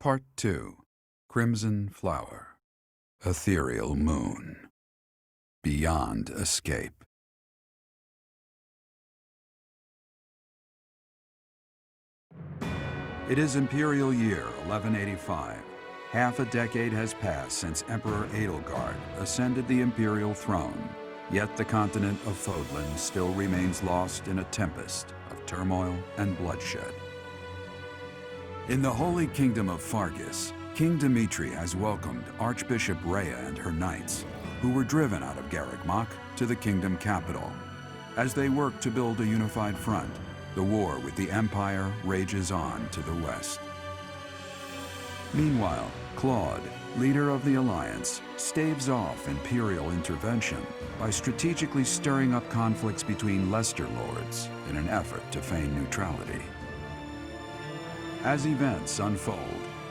Part 2. Crimson Flower. Ethereal Moon. Beyond Escape. It is Imperial Year 1185. Half a decade has passed since Emperor Edelgard ascended the Imperial throne, yet the continent of Fodlan still remains lost in a tempest of turmoil and bloodshed. In the Holy Kingdom of Fargus, King Dimitri has welcomed Archbishop Rhea and her knights, who were driven out of Garreg-Mach to the kingdom capital. As they work to build a unified front, the war with the Empire rages on to the west. Meanwhile, Claude, leader of the Alliance, staves off Imperial intervention by strategically stirring up conflicts between Leicester lords in an effort to feign neutrality. As events unfold,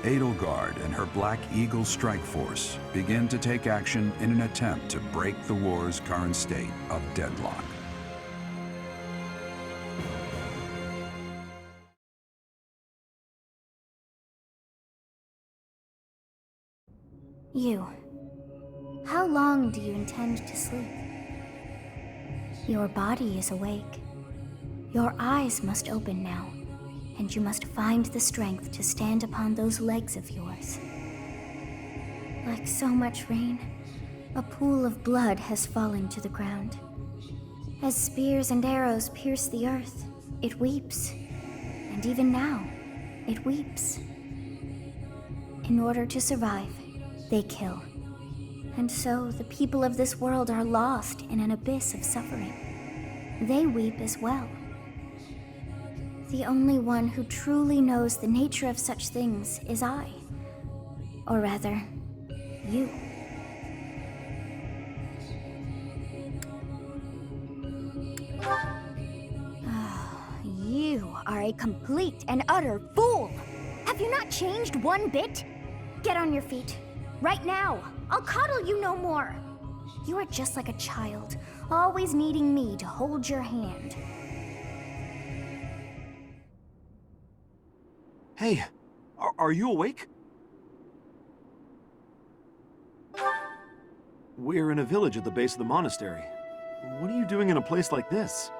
Edelgard and her Black Eagle strike force begin to take action in an attempt to break the war's current state of deadlock. You. How long do you intend to sleep? Your body is awake. Your eyes must open now, and you must find the strength to stand upon those legs of yours. Like so much rain, a pool of blood has fallen to the ground. As spears and arrows pierce the earth, it weeps. And even now, it weeps. In order to survive, they kill. And so the people of this world are lost in an abyss of suffering. They weep as well. The only one who truly knows the nature of such things is I. Or rather, you. You are a complete and utter fool! Have you not changed one bit? Get on your feet. Right now! I'll coddle you no more! You are just like a child, always needing me to hold your hand. Hey, are you awake? We're in a village at the base of the monastery. What are you doing in a place like this?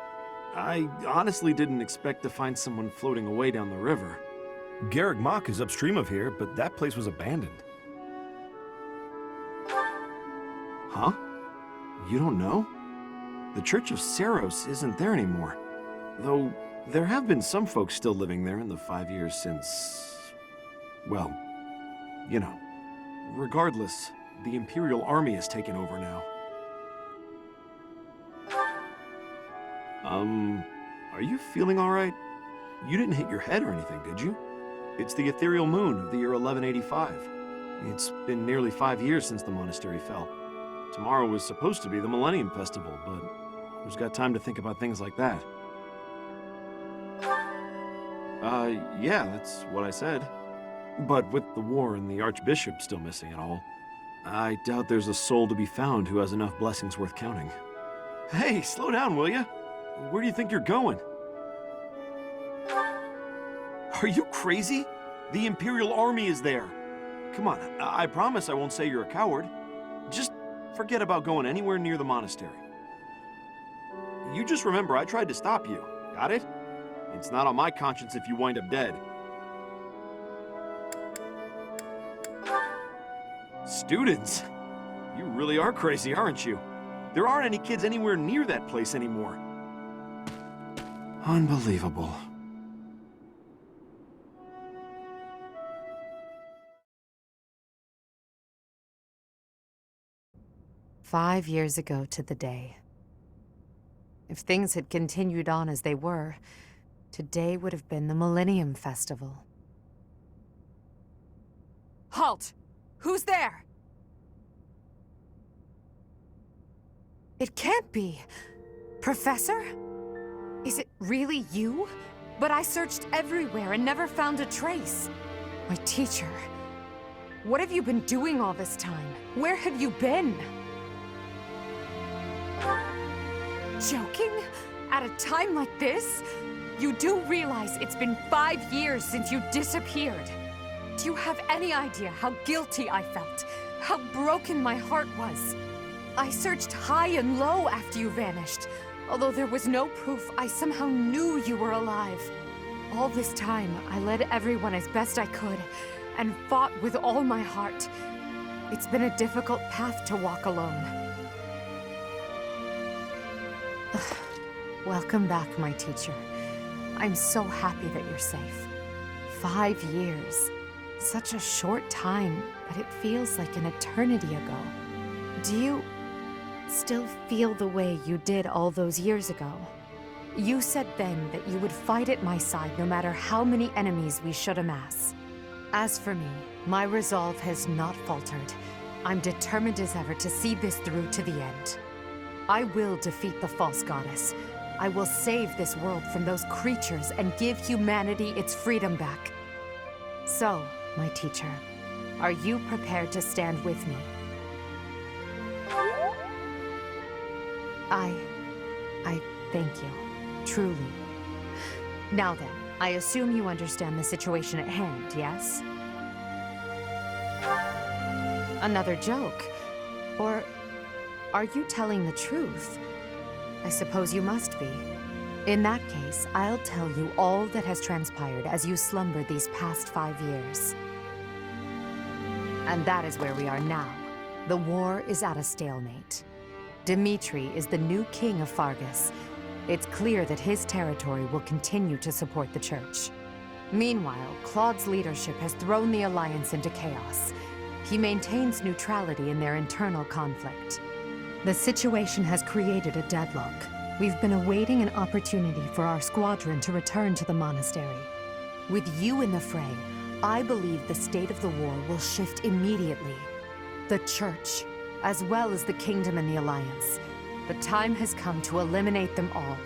I honestly didn't expect to find someone floating away down the river. Garreg-Mach is upstream of here, but that place was abandoned. Huh? You don't know? The Church of Saros isn't there anymore. Though, there have been some folks still living there in the 5 years since... well, you know. Regardless, the Imperial Army has taken over now. Are you feeling alright? You didn't hit your head or anything, did you? It's the ethereal moon of the year 1185. It's been nearly 5 years since the monastery fell. Tomorrow was supposed to be the Millennium Festival, but who's got time to think about things like that? Yeah, that's what I said. But with the war and the Archbishop still missing and all, I doubt there's a soul to be found who has enough blessings worth counting. Hey, slow down, will ya? Where do you think you're going? Are you crazy? The Imperial Army is there. Come on, I promise I won't say you're a coward. Just forget about going anywhere near the monastery. You just remember I tried to stop you, got it? It's not on my conscience if you wind up dead. Students? You really are crazy, aren't you? There aren't any kids anywhere near that place anymore. Unbelievable. "5 years ago to the day. If things had continued on as they were, today would have been the Millennium Festival." Halt! Who's there? It can't be. Professor? Is it really you? But I searched everywhere and never found a trace. My teacher. What have you been doing all this time? Where have you been? Joking? At a time like this? You do realize it's been 5 years since you disappeared. Do you have any idea how guilty I felt? How broken my heart was? I searched high and low after you vanished. Although there was no proof, I somehow knew you were alive. All this time, I led everyone as best I could, and fought with all my heart. It's been a difficult path to walk alone. Welcome back, my teacher. I'm so happy that you're safe. 5 years. Such a short time, but it feels like an eternity ago. Do you still feel the way you did all those years ago? You said then that you would fight at my side no matter how many enemies we should amass. As for me, my resolve has not faltered. I'm determined as ever to see this through to the end. I will defeat the false goddess. I will save this world from those creatures and give humanity its freedom back. So, my teacher, are you prepared to stand with me? I thank you. Truly. Now then, I assume you understand the situation at hand, yes? Another joke? Or are you telling the truth? I suppose you must be. In that case, I'll tell you all that has transpired as you slumbered these past 5 years. And that is where we are now. The war is at a stalemate. Dimitri is the new king of Fargus. It's clear that his territory will continue to support the church. Meanwhile, Claude's leadership has thrown the Alliance into chaos. He maintains neutrality in their internal conflict. The situation has created a deadlock. We've been awaiting an opportunity for our squadron to return to the monastery. With you in the fray, I believe the state of the war will shift immediately. The church, as well as the kingdom and the Alliance. The time has come to eliminate them all.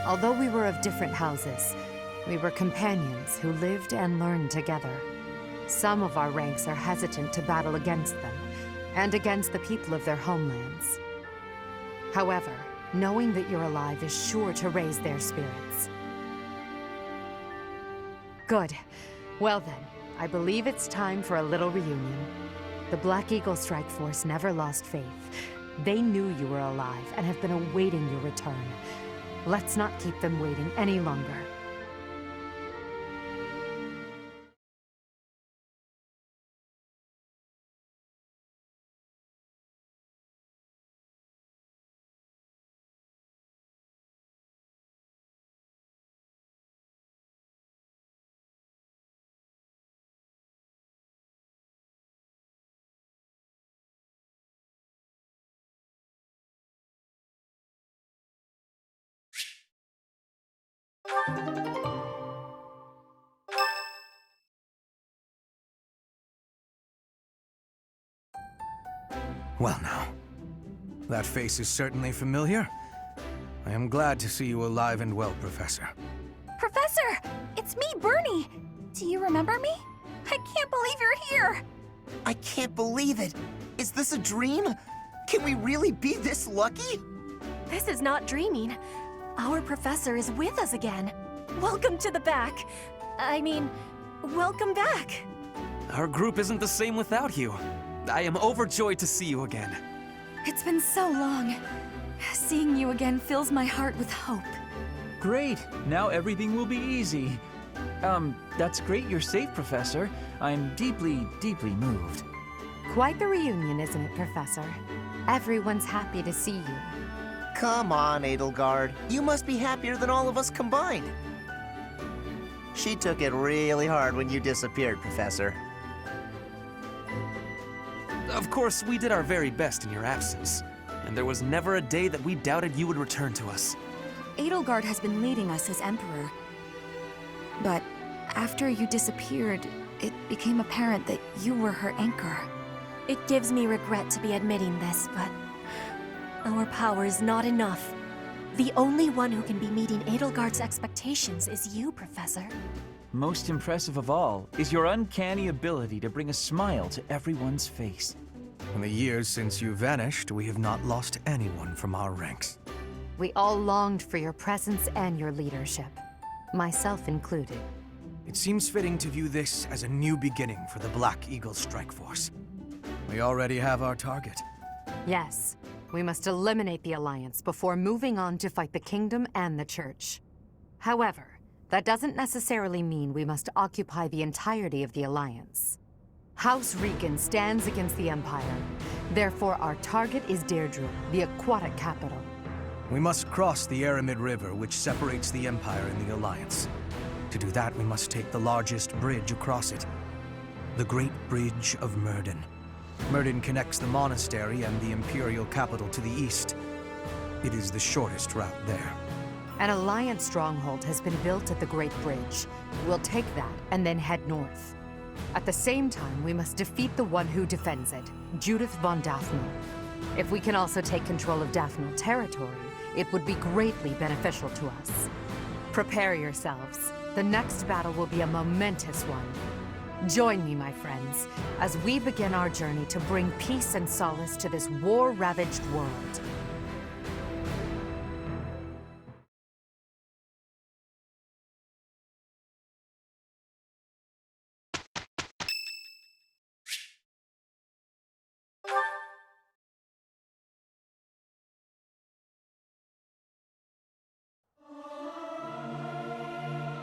Although we were of different houses, we were companions who lived and learned together. Some of our ranks are hesitant to battle against them, and against the people of their homelands. However, knowing that you're alive is sure to raise their spirits. Good. Well then, I believe it's time for a little reunion. The Black Eagle Strike Force never lost faith. They knew you were alive and have been awaiting your return. Let's not keep them waiting any longer. Well now, that face is certainly familiar. I am glad to see you alive and well, Professor. Professor! It's me, Bernie! Do you remember me? I can't believe you're here! I can't believe it. Is this a dream? Can we really be this lucky? This is not dreaming. Our professor is with us again. Welcome to the back. I mean, welcome back. Our group isn't the same without you. I am overjoyed to see you again. It's been so long. Seeing you again fills my heart with hope. Great! Now everything will be easy. That's great you're safe, Professor. I'm deeply, deeply moved. Quite the reunion, isn't it, Professor? Everyone's happy to see you. Come on, Edelgard. You must be happier than all of us combined. She took it really hard when you disappeared, Professor. Of course, we did our very best in your absence, and there was never a day that we doubted you would return to us. Edelgard has been leading us as Emperor. But after you disappeared, it became apparent that you were her anchor. It gives me regret to be admitting this, but our power is not enough. The only one who can be meeting Edelgard's expectations is you, Professor. Most impressive of all is your uncanny ability to bring a smile to everyone's face. In the years since you vanished, we have not lost anyone from our ranks. We all longed for your presence and your leadership. myself included. It seems fitting to view this as a new beginning for the Black Eagle Strike Force. We already have our target. Yes, we must eliminate the Alliance before moving on to fight the Kingdom and the Church. However, that doesn't necessarily mean we must occupy the entirety of the Alliance. House Rican stands against the Empire. Therefore, our target is Deirdre, the aquatic capital. We must cross the Aramid River, which separates the Empire and the Alliance. To do that, we must take the largest bridge across it. The Great Bridge of Myrden. Myrden connects the monastery and the Imperial capital to the east. It is the shortest route there. An Alliance stronghold has been built at the Great Bridge. We'll take that and then head north. At the same time, we must defeat the one who defends it, Judith von Daphne. If we can also take control of Daphne territory, it would be greatly beneficial to us. Prepare yourselves. The next battle will be a momentous one. Join me, my friends, as we begin our journey to bring peace and solace to this war-ravaged world.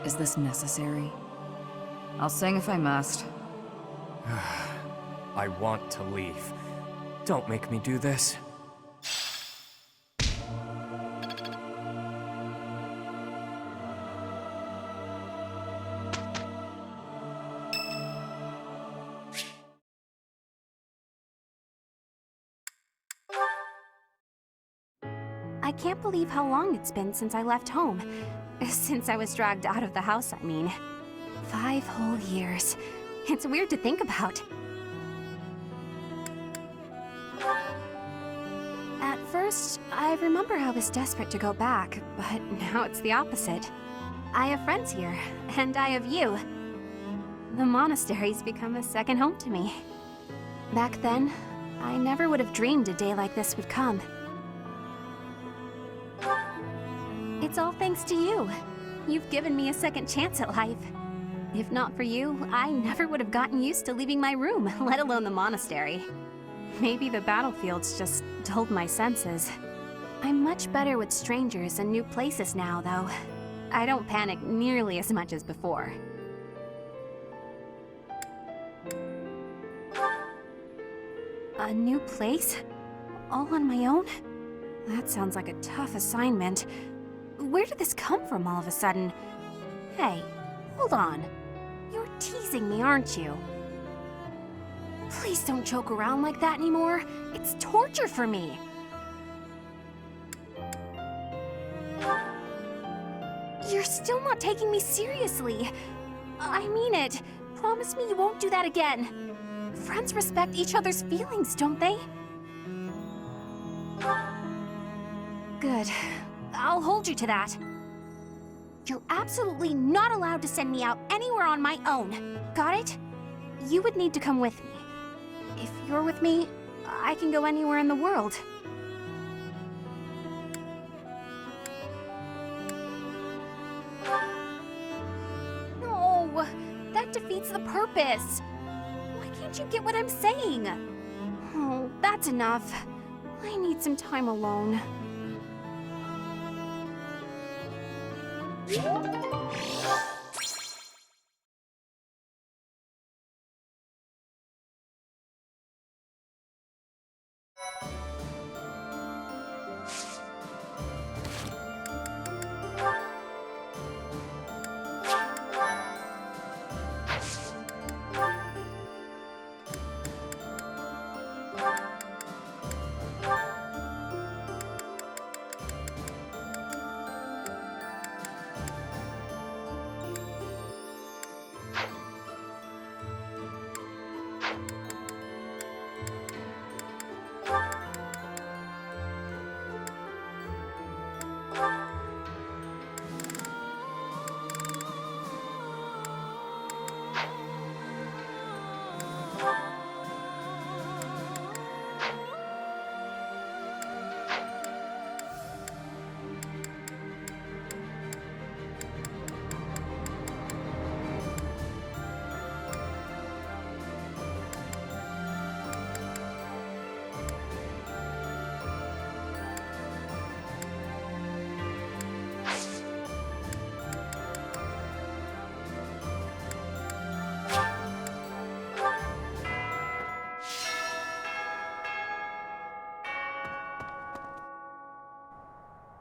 Is this necessary? I'll sing if I must. I want to leave. Don't make me do this. I can't believe how long it's been since I left home. Since I was dragged out of the house, I mean. 5 whole years. It's weird to think about. At first, I remember I was desperate to go back, but now it's the opposite. I have friends here, and I have you. The monastery's become a second home to me. Back then, I never would have dreamed a day like this would come. It's all thanks to you. You've given me a second chance at life. If not for you, I never would have gotten used to leaving my room, let alone the monastery. Maybe the battlefield's just dulled my senses. I'm much better with strangers and new places now, though. I don't panic nearly as much as before. A new place? All on my own? That sounds like a tough assignment. Where did this come from all of a sudden? Hey, hold on. You're teasing me, aren't you? Please don't joke around like that anymore. It's torture for me. You're still not taking me seriously. I mean it. Promise me you won't do that again. Friends respect each other's feelings, don't they? Good. I'll hold you to that. You're absolutely not allowed to send me out anywhere on my own. Got it? You would need to come with me. If you're with me, I can go anywhere in the world. No, that defeats the purpose. Why can't you get what I'm saying? Oh, that's enough. I need some time alone.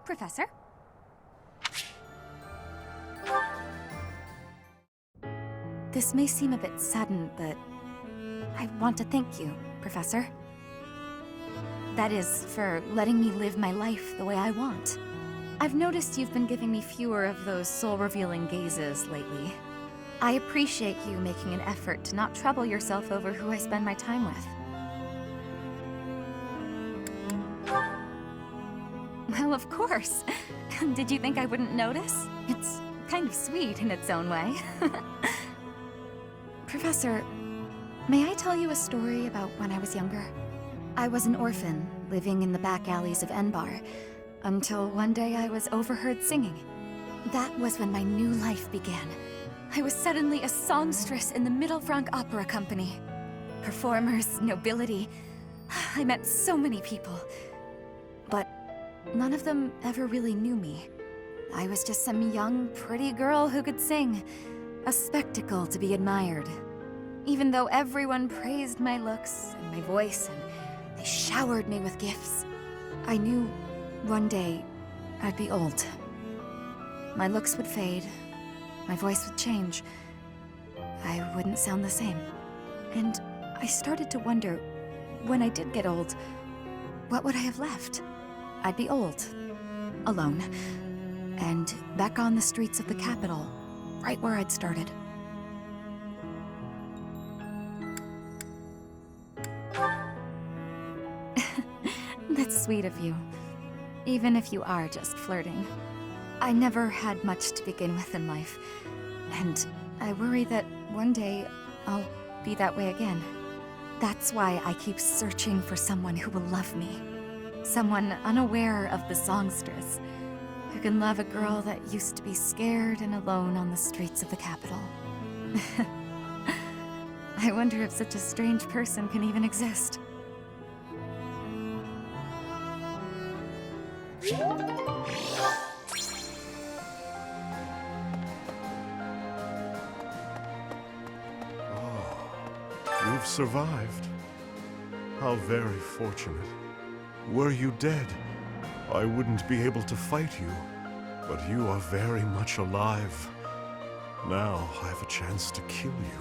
Professor? This may seem a bit sudden, but I want to thank you, Professor. That is, for letting me live my life the way I want. I've noticed you've been giving me fewer of those soul-revealing gazes lately. I appreciate you making an effort to not trouble yourself over who I spend my time with. Well, of course. Did you think I wouldn't notice? It's kind of sweet in its own way. Professor, may I tell you a story about when I was younger? I was an orphan, living in the back alleys of Enbar, until one day I was overheard singing. That was when my new life began. I was suddenly a songstress in the Middle Franc Opera Company. Performers, nobility. I met so many people. But none of them ever really knew me. I was just some young, pretty girl who could sing. A spectacle to be admired. Even though everyone praised my looks and my voice, and they showered me with gifts, I knew one day I'd be old. My looks would fade, my voice would change. I wouldn't sound the same. And I started to wonder, when I did get old, what would I have left? I'd be old, alone, and back on the streets of the capital, right where I'd started. That's sweet of you, even if you are just flirting. I never had much to begin with in life, and I worry that one day I'll be that way again. That's why I keep searching for someone who will love me. Someone unaware of the songstress, who can love a girl that used to be scared and alone on the streets of the capital. I wonder if such a strange person can even exist. You've survived. How very fortunate. Were you dead, I wouldn't be able to fight you. But you are very much alive. Now I have a chance to kill you.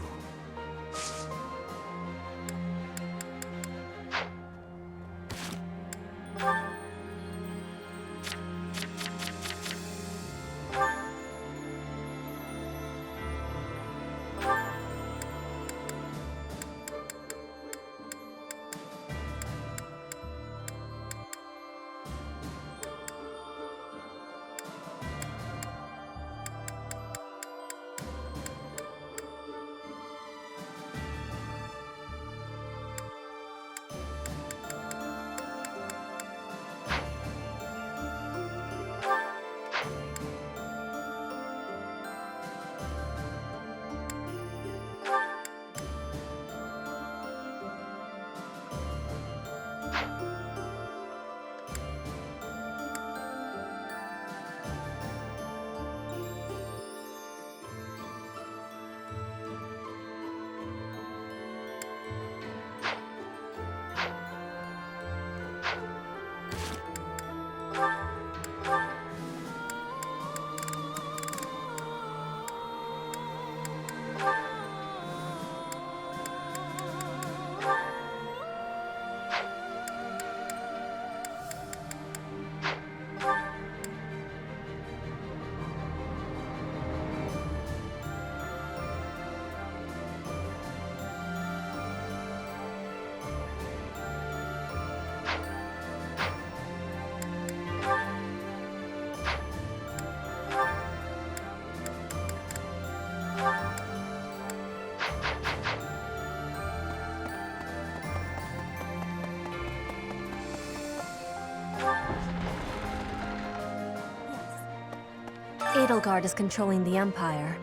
Edelgard is controlling the Empire.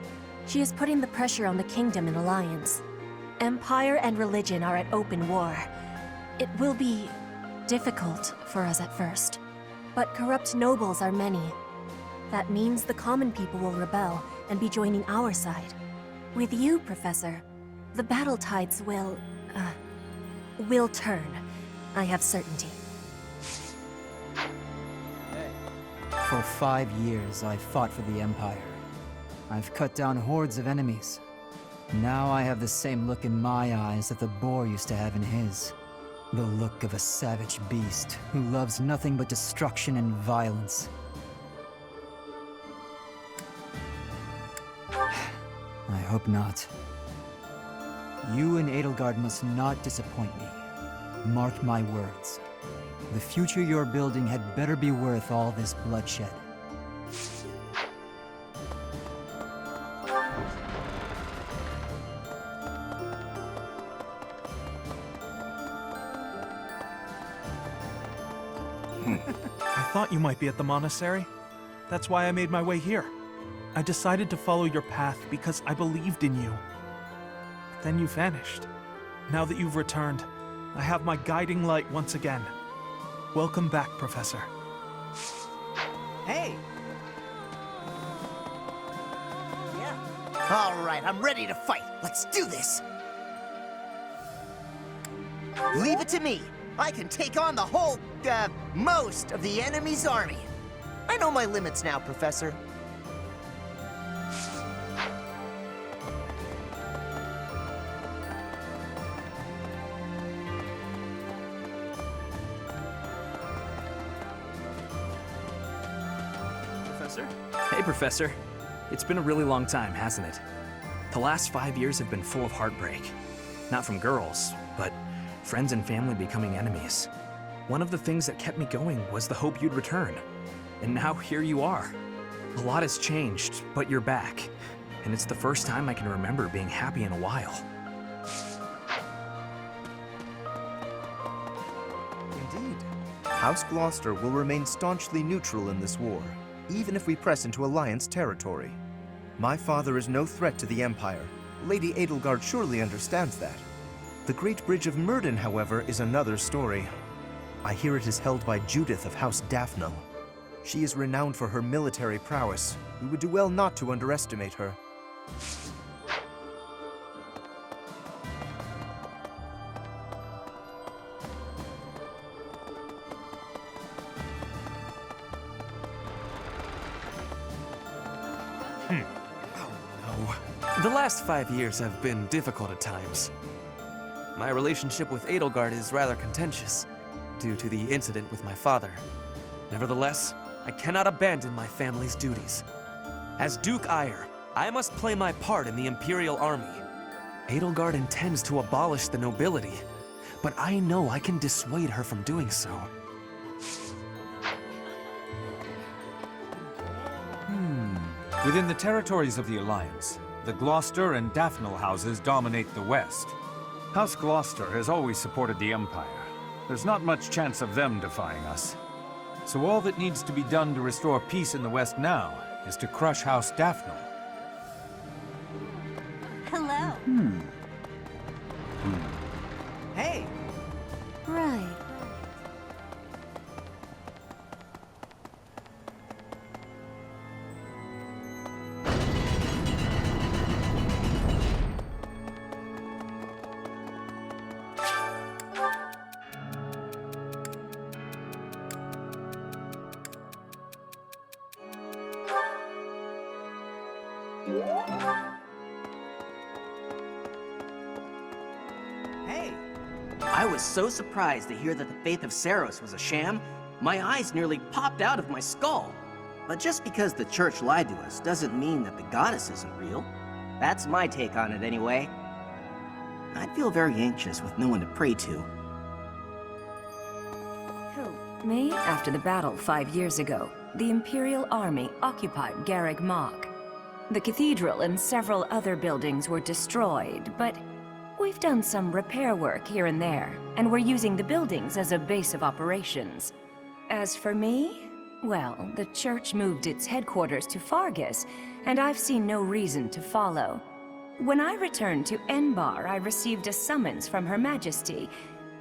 She is putting the pressure on the Kingdom in alliance. Empire and religion are at open war. It will be difficult for us at first, but corrupt nobles are many. That means the common people will rebel and be joining our side. With you, Professor, the battle tides will turn. I have certainty. For 5 years, I've fought for the Empire. I've cut down hordes of enemies. Now I have the same look in my eyes that the boar used to have in his. The look of a savage beast who loves nothing but destruction and violence. I hope not. You and Edelgard must not disappoint me. Mark my words. The future you're building had better be worth all this bloodshed. I thought you might be at the monastery. That's why I made my way here. I decided to follow your path because I believed in you. But then you vanished. Now that you've returned, I have my guiding light once again. Welcome back, Professor. Hey! Yeah. All right, I'm ready to fight. Let's do this. Leave it to me. I can take on the whole, most of the enemy's army. I know my limits now, Professor. Professor? Hey, Professor. It's been a really long time, hasn't it? The last 5 years have been full of heartbreak. Not from girls, but friends and family becoming enemies. One of the things that kept me going was the hope you'd return. And now here you are. A lot has changed, but you're back. And it's the first time I can remember being happy in a while. Indeed. House Gloucester will remain staunchly neutral in this war, even if we press into Alliance territory. My father is no threat to the Empire. Lady Edelgard surely understands that. The Great Bridge of Myrddin, however, is another story. I hear it is held by Judith of House Daphne. She is renowned for her military prowess. We would do well not to underestimate her. The last 5 years have been difficult at times. My relationship with Edelgard is rather contentious, due to the incident with my father. Nevertheless, I cannot abandon my family's duties. As Duke Eyre, I must play my part in the Imperial Army. Edelgard intends to abolish the nobility, but I know I can dissuade her from doing so. Within the territories of the Alliance, the Gloucester and Daphne houses dominate the West. House Gloucester has always supported the Empire. There's not much chance of them defying us. So all that needs to be done to restore peace in the West now is to crush House Daphne. Hello. Hey! Right. Hey! I was so surprised to hear that the faith of Saros was a sham, my eyes nearly popped out of my skull. But just because the church lied to us doesn't mean that the goddess isn't real. That's my take on it anyway. I'd feel very anxious with no one to pray to. Who? Me? After the battle 5 years ago, the Imperial Army occupied Garreg Mach. The cathedral and several other buildings were destroyed, but we've done some repair work here and there, and we're using the buildings as a base of operations. As for me, well, the church moved its headquarters to Fargus, and I've seen no reason to follow. When I returned to Enbar, I received a summons from Her Majesty,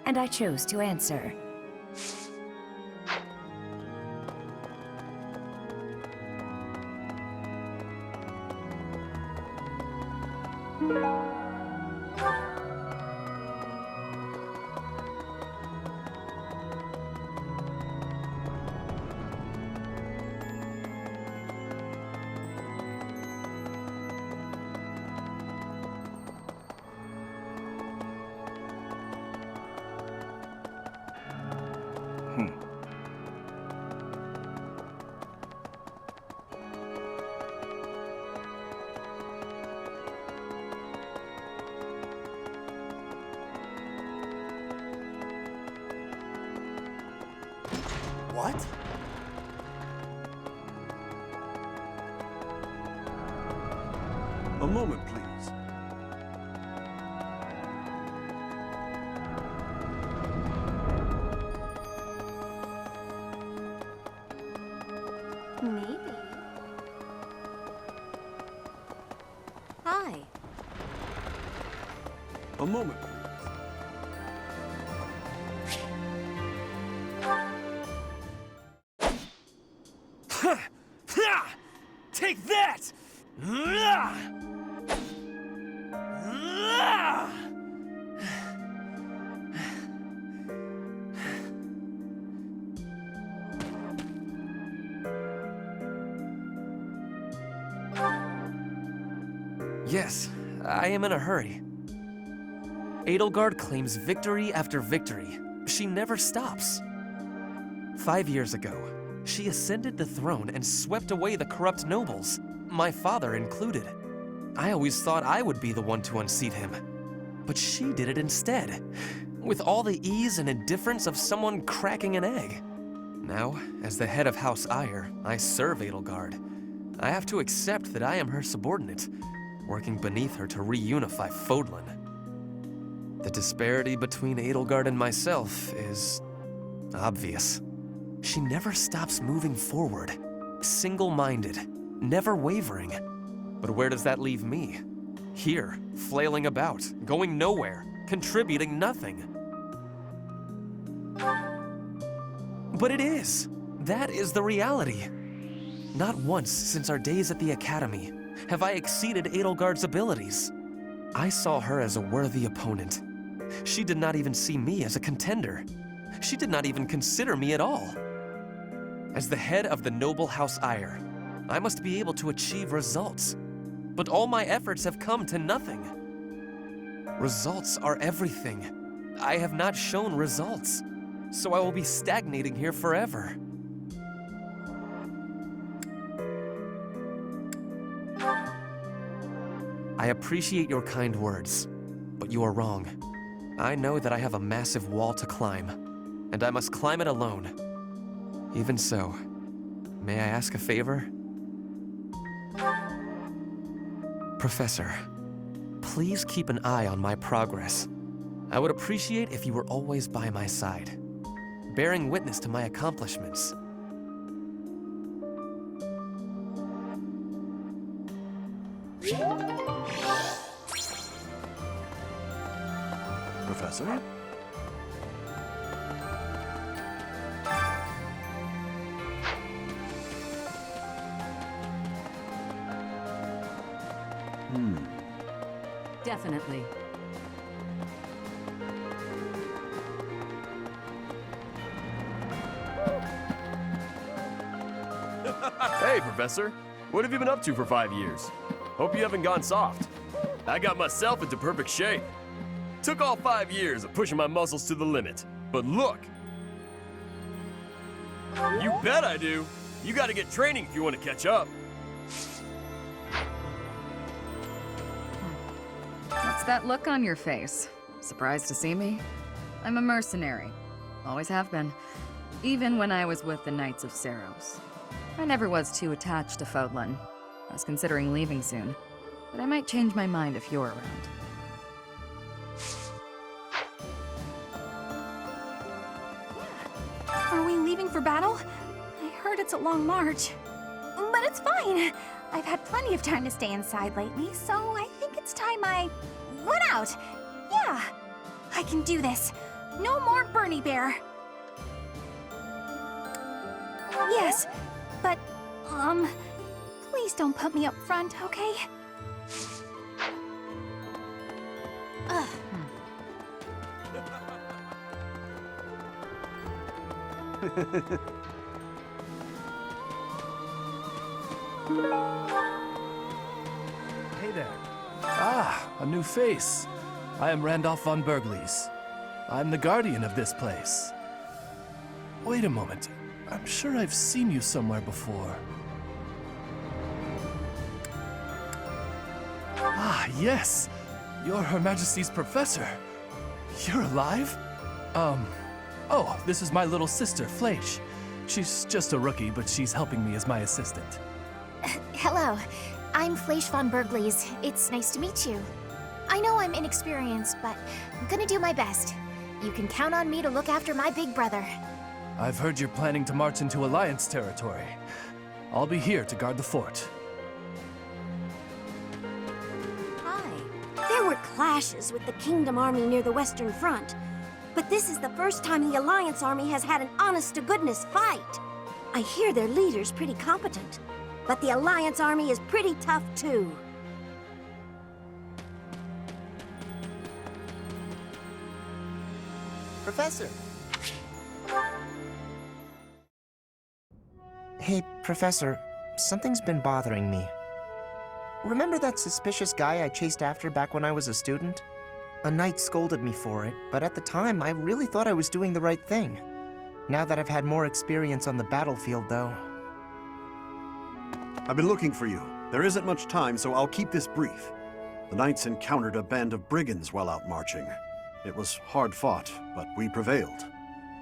and I chose to answer. A moment, please. Maybe. Hi. A moment, please. Take that! Yes, I am in a hurry. Edelgard claims victory after victory. She never stops. 5 years ago, she ascended the throne and swept away the corrupt nobles, my father included. I always thought I would be the one to unseat him. But she did it instead, with all the ease and indifference of someone cracking an egg. Now, as the head of House Eyre, I serve Edelgard. I have to accept that I am her subordinate, working beneath her to reunify Fodlan. The disparity between Edelgard and myself is obvious. She never stops moving forward, single-minded, never wavering. But where does that leave me? Here, flailing about, going nowhere, contributing nothing. But it is. That is the reality. Not once since our days at the Academy have I exceeded Edelgard's abilities. I saw her as a worthy opponent. She did not even see me as a contender. She did not even consider me at all. As the head of the noble House Eyre, I must be able to achieve results. But all my efforts have come to nothing. Results are everything. I have not shown results, so I will be stagnating here forever. I appreciate your kind words, but you are wrong. I know that I have a massive wall to climb, and I must climb it alone. Even so, may I ask a favor? Professor, please keep an eye on my progress. I would appreciate if you were always by my side, bearing witness to my accomplishments. Professor? Definitely. Hey, Professor. What have you been up to for 5 years? Hope you haven't gone soft. I got myself into perfect shape. Took all 5 years of pushing my muscles to the limit. But look! You bet I do! You gotta get training if you want to catch up. What's that look on your face? Surprised to see me? I'm a mercenary. Always have been. Even when I was with the Knights of Saros. I never was too attached to Fodlan. I was considering leaving soon, but I might change my mind if you're around. Are we leaving for battle? I heard it's a long march. But it's fine. I've had plenty of time to stay inside lately, so I think it's time I run out. Yeah, I can do this. No more Bernie Bear. Yes, but, please don't put me up front, okay? Ugh. Hey there. Ah, a new face. I am Randolph von Bergles. I'm the guardian of this place. Wait a moment. I'm sure I've seen you somewhere before. Ah, yes! You're Her Majesty's professor. You're alive? Oh, this is my little sister, Fleisch. She's just a rookie, but she's helping me as my assistant. Hello. I'm Fleisch von Bergleys. It's nice to meet you. I know I'm inexperienced, but I'm gonna do my best. You can count on me to look after my big brother. I've heard you're planning to march into Alliance territory. I'll be here to guard the fort. There were clashes with the Kingdom Army near the Western Front, but this is the first time the Alliance Army has had an honest-to-goodness fight. I hear their leader's pretty competent, but the Alliance Army is pretty tough too. Professor! Hey, Professor, something's been bothering me. Remember that suspicious guy I chased after back when I was a student? A knight scolded me for it, but at the time I really thought I was doing the right thing. Now that I've had more experience on the battlefield, though... I've been looking for you. There isn't much time, so I'll keep this brief. The knights encountered a band of brigands while out marching. It was hard fought, but we prevailed.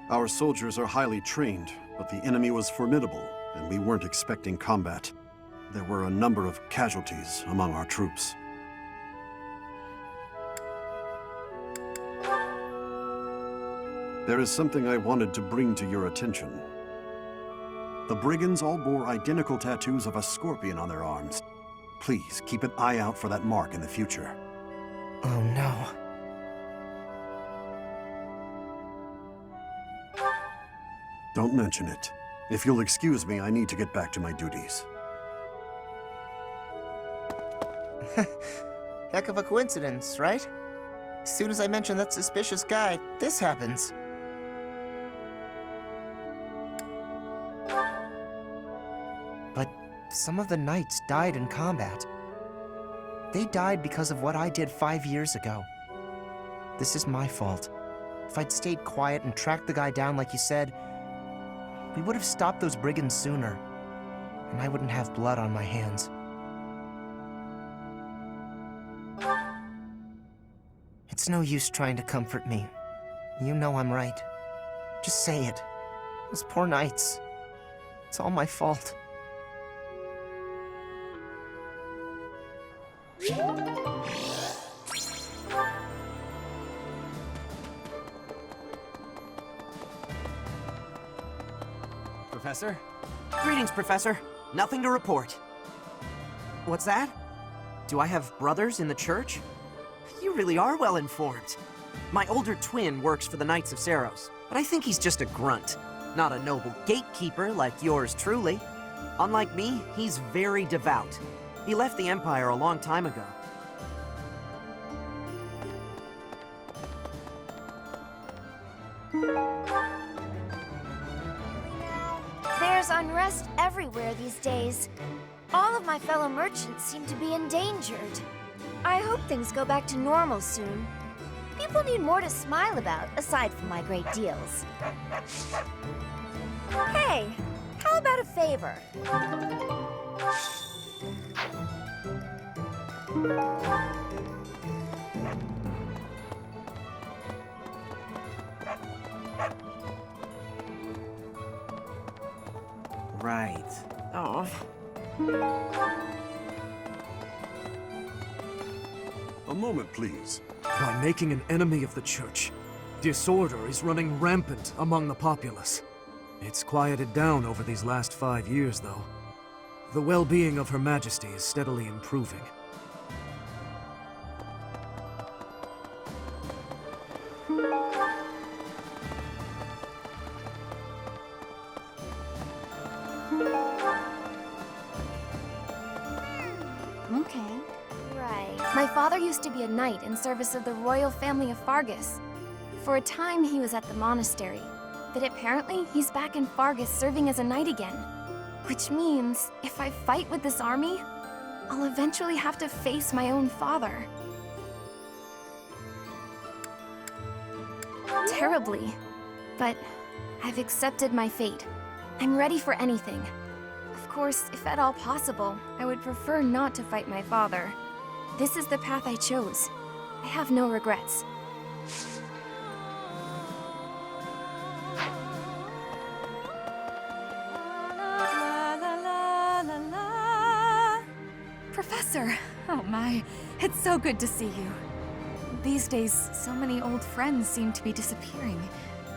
Our soldiers are highly trained, but the enemy was formidable, and we weren't expecting combat. There were a number of casualties among our troops. There is something I wanted to bring to your attention. The brigands all bore identical tattoos of a scorpion on their arms. Please keep an eye out for that mark in the future. Oh no. Don't mention it. If you'll excuse me, I need to get back to my duties. Heck of a coincidence, right? As soon as I mention that suspicious guy, this happens. But some of the knights died in combat. They died because of what I did 5 years ago. This is my fault. If I'd stayed quiet and tracked the guy down like you said, we would have stopped those brigands sooner, and I wouldn't have blood on my hands. It's no use trying to comfort me. You know I'm right. Just say it. Those poor knights. It's all my fault. Professor? Greetings, Professor. Nothing to report. What's that? Do I have brothers in the church? You really are well informed. My older twin works for the Knights of Saros, but I think he's just a grunt, not a noble gatekeeper like yours truly. Unlike me, he's very devout. He left the Empire a long time ago. There's unrest everywhere these days. All of my fellow merchants seem to be endangered. I hope things go back to normal soon. People need more to smile about, aside from my great deals. Hey, how about a favor? Right. Oh. A moment, please. By making an enemy of the church, disorder is running rampant among the populace. It's quieted down over these last 5 years, though. The well-being of Her Majesty is steadily improving. Okay. Right. My father used to be a knight in service of the royal family of Fargus. For a time, he was at the monastery. But apparently, he's back in Fargus serving as a knight again. Which means, if I fight with this army, I'll eventually have to face my own father. Terribly. But I've accepted my fate. I'm ready for anything. Of course, if at all possible, I would prefer not to fight my father. This is the path I chose. I have no regrets. Professor! Oh my, it's so good to see you. These days, so many old friends seem to be disappearing.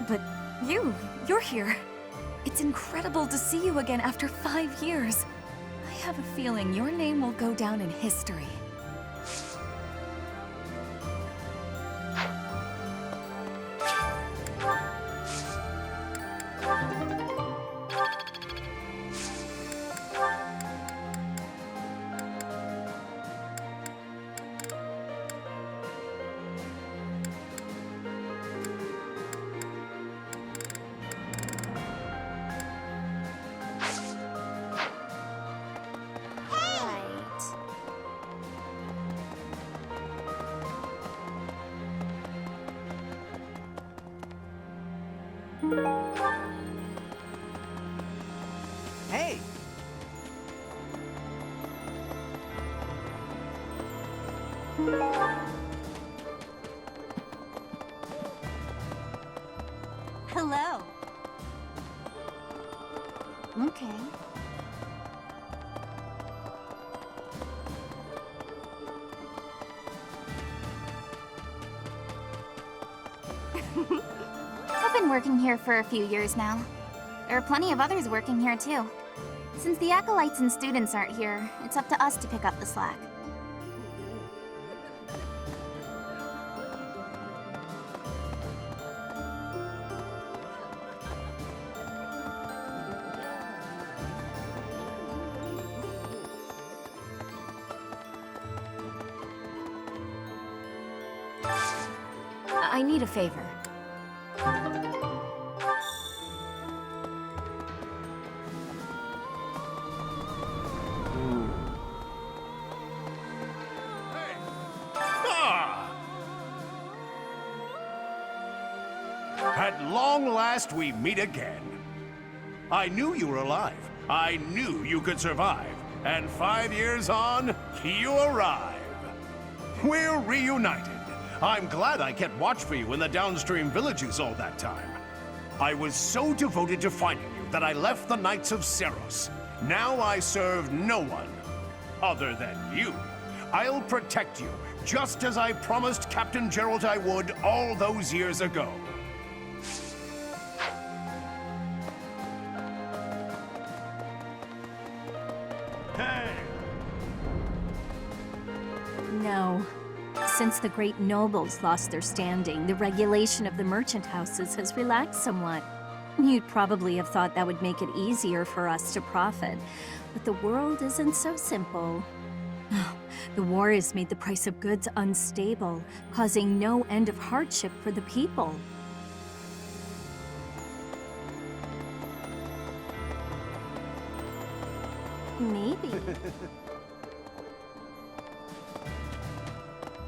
But you're here. It's incredible to see you again after 5 years. I have a feeling your name will go down in history. Hey! Hello. Okay. I've been working here for a few years now. There are plenty of others working here too. Since the acolytes and students aren't here, it's up to us to pick up the slack. I need a favor. At long last, we meet again. I knew you were alive. I knew you could survive. And 5 years on, you arrive. We're reunited. I'm glad I kept watch for you in the downstream villages all that time. I was so devoted to finding you that I left the Knights of Seros. Now I serve no one other than you. I'll protect you, just as I promised Captain Gerald I would all those years ago. Hey! No. Since the great nobles lost their standing, the regulation of the merchant houses has relaxed somewhat. You'd probably have thought that would make it easier for us to profit, but the world isn't so simple. The war has made the price of goods unstable, causing no end of hardship for the people. Maybe.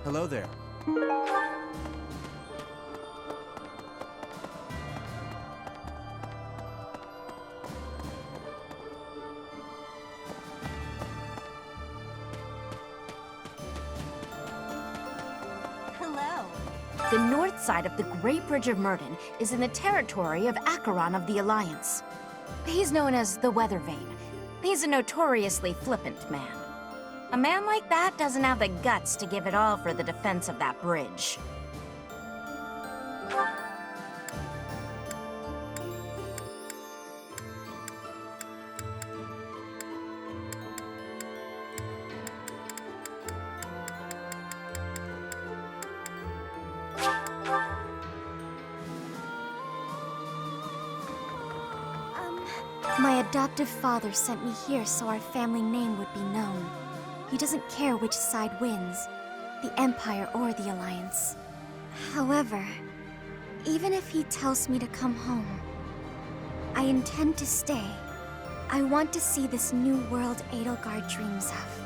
Hello there. Hello. The north side of the Great Bridge of Murden is in the territory of Acheron of the Alliance. He's known as the Weather Vane. He's a notoriously flippant man. A man like that doesn't have the guts to give it all for the defense of that bridge. My adoptive father sent me here so our family name would be known. He doesn't care which side wins, the Empire or the Alliance. However, even if he tells me to come home, I intend to stay. I want to see this new world Edelgard dreams of.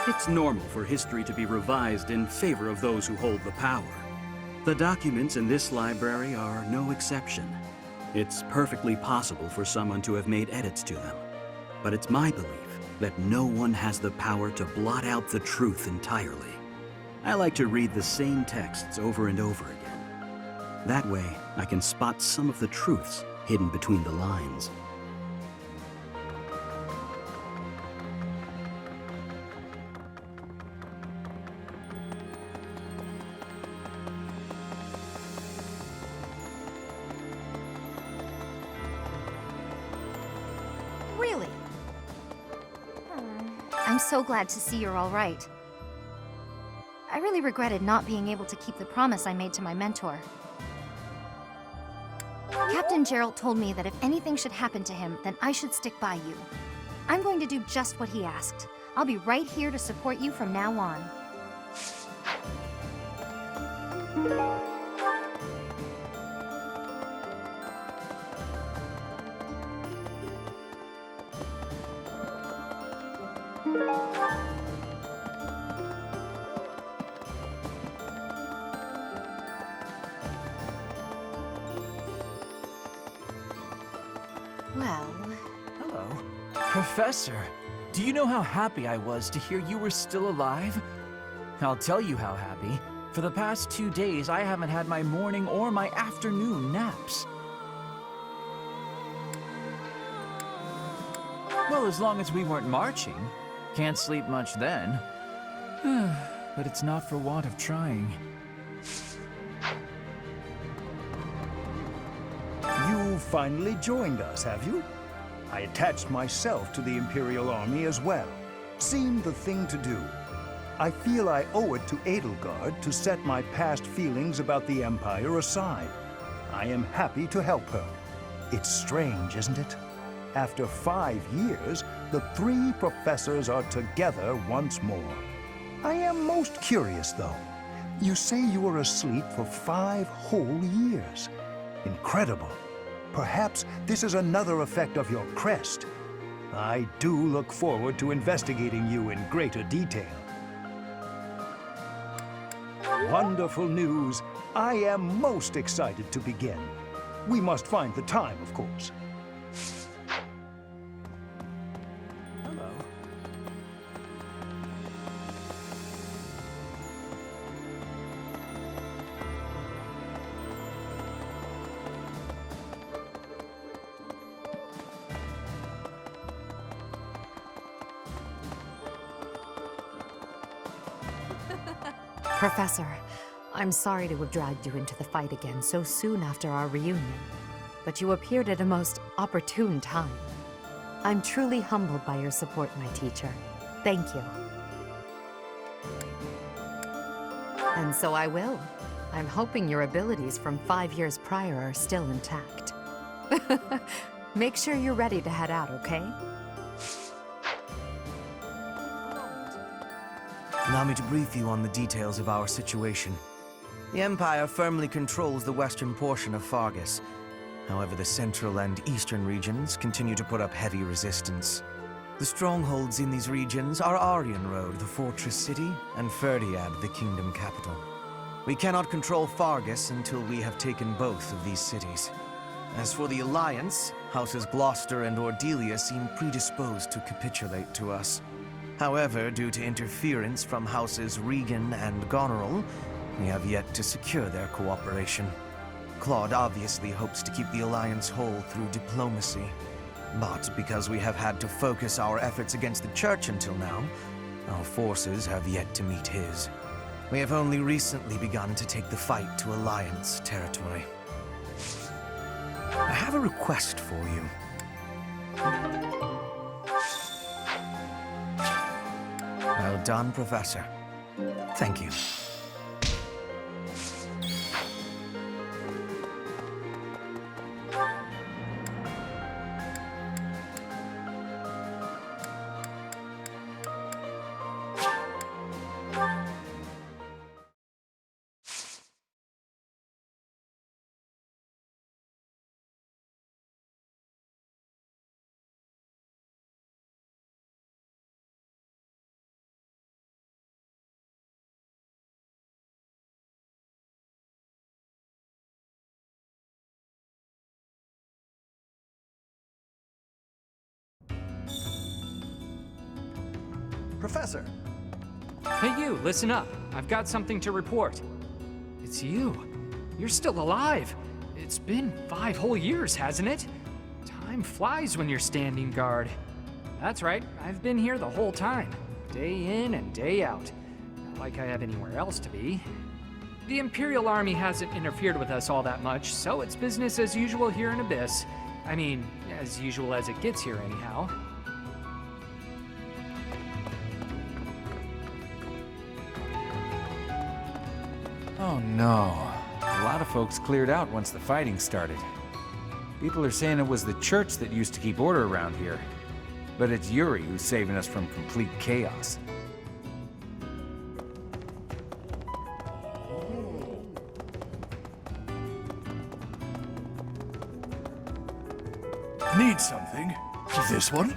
It's normal for history to be revised in favor of those who hold the power. The documents in this library are no exception. It's perfectly possible for someone to have made edits to them. But it's my belief that no one has the power to blot out the truth entirely. I like to read the same texts over and over again. That way, I can spot some of the truths hidden between the lines. Really? I'm so glad to see you're all right. I really regretted not being able to keep the promise I made to my mentor. Captain Gerald told me that if anything should happen to him, then I should stick by you. I'm going to do just what he asked. I'll be right here to support you from now on. Well... Hello. Professor, do you know how happy I was to hear you were still alive? I'll tell you how happy. For the past 2 days, I haven't had my morning or my afternoon naps. Well, as long as we weren't marching. Can't sleep much then. But it's not for want of trying. You finally joined us, have you? I attached myself to the Imperial Army as well. Seemed the thing to do. I feel I owe it to Edelgard to set my past feelings about the Empire aside. I am happy to help her. It's strange, isn't it? After 5 years, the 3 professors are together once more. I am most curious, though. You say you were asleep for 5 whole years. Incredible. Perhaps this is another effect of your crest. I do look forward to investigating you in greater detail. Wonderful news. I am most excited to begin. We must find the time, of course. Hello. Professor, I'm sorry to have dragged you into the fight again so soon after our reunion, but you appeared at a most opportune time. I'm truly humbled by your support, my teacher. Thank you. And so I will. I'm hoping your abilities from 5 years prior are still intact. Make sure you're ready to head out, okay? Allow me to brief you on the details of our situation. The Empire firmly controls the western portion of Fargus. However, the central and eastern regions continue to put up heavy resistance. The strongholds in these regions are Aryan Road, the fortress city, and Ferdiad, the kingdom capital. We cannot control Fargus until we have taken both of these cities. As for the Alliance, Houses Gloucester and Ordelia seem predisposed to capitulate to us. However, due to interference from Houses Regan and Goneril, we have yet to secure their cooperation. Claude obviously hopes to keep the Alliance whole through diplomacy. But because we have had to focus our efforts against the Church until now, our forces have yet to meet his. We have only recently begun to take the fight to Alliance territory. I have a request for you. Well done, Professor. Thank you. Professor! Hey you, listen up. I've got something to report. It's you. You're still alive. It's been 5 whole years, hasn't it? Time flies when you're standing guard. That's right, I've been here the whole time. Day in and day out. Not like I have anywhere else to be. The Imperial Army hasn't interfered with us all that much, so it's business as usual here in Abyss. I mean, as usual as it gets here anyhow. Oh no. A lot of folks cleared out once the fighting started. People are saying it was the church that used to keep order around here. But it's Yuri who's saving us from complete chaos. Need something? This one?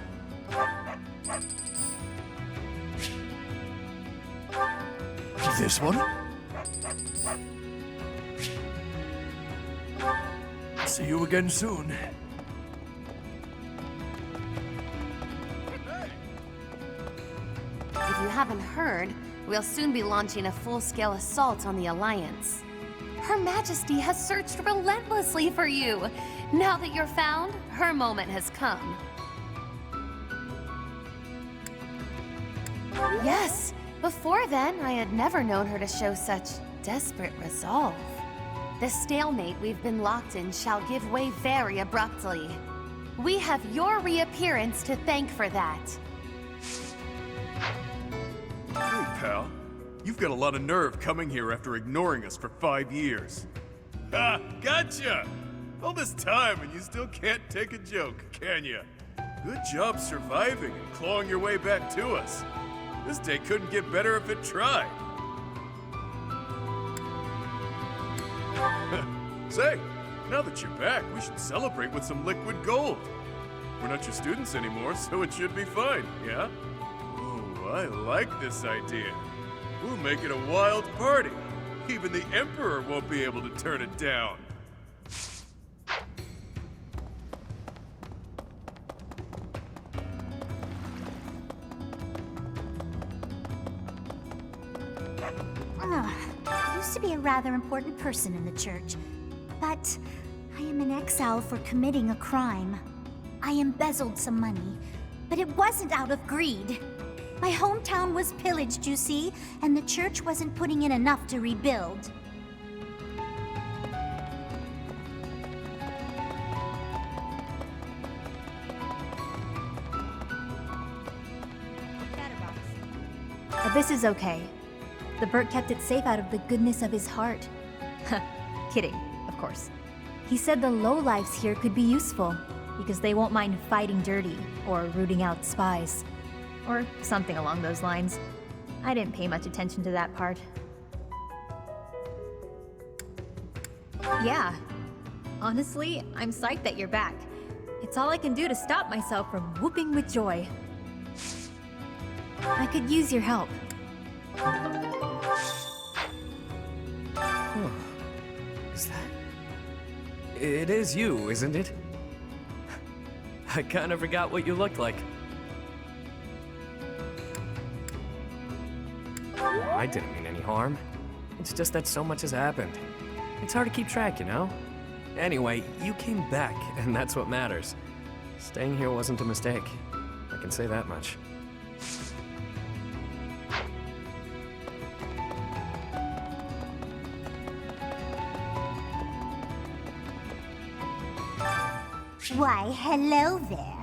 This one? See you again soon. If you haven't heard, we'll soon be launching a full-scale assault on the Alliance. Her Majesty has searched relentlessly for you. Now that you're found, her moment has come. Yes, before then, I had never known her to show such desperate resolve. The stalemate we've been locked in shall give way very abruptly. We have your reappearance to thank for that. Hey, pal. You've got a lot of nerve coming here after ignoring us for 5 years. Ha! Gotcha! All this time and you still can't take a joke, can you? Good job surviving and clawing your way back to us. This day couldn't get better if it tried. Say, now that you're back, we should celebrate with some liquid gold. We're not your students anymore, so it should be fine, yeah? Oh, I like this idea. We'll make it a wild party. Even the Emperor won't be able to turn it down. I used to be a rather important person in the church, but I am in exile for committing a crime. I embezzled some money, but it wasn't out of greed. My hometown was pillaged, you see, and the church wasn't putting in enough to rebuild. Abyss is okay. The Burt kept it safe out of the goodness of his heart. Kidding, of course. He said the lowlifes here could be useful, because they won't mind fighting dirty, or rooting out spies. Or something along those lines. I didn't pay much attention to that part. Yeah. Honestly, I'm psyched that you're back. It's all I can do to stop myself from whooping with joy. I could use your help. Is that... It is you, isn't it? I kinda forgot what you looked like. I didn't mean any harm. It's just that so much has happened. It's hard to keep track, you know? Anyway, you came back, and that's what matters. Staying here wasn't a mistake. I can say that much. Why, hello there.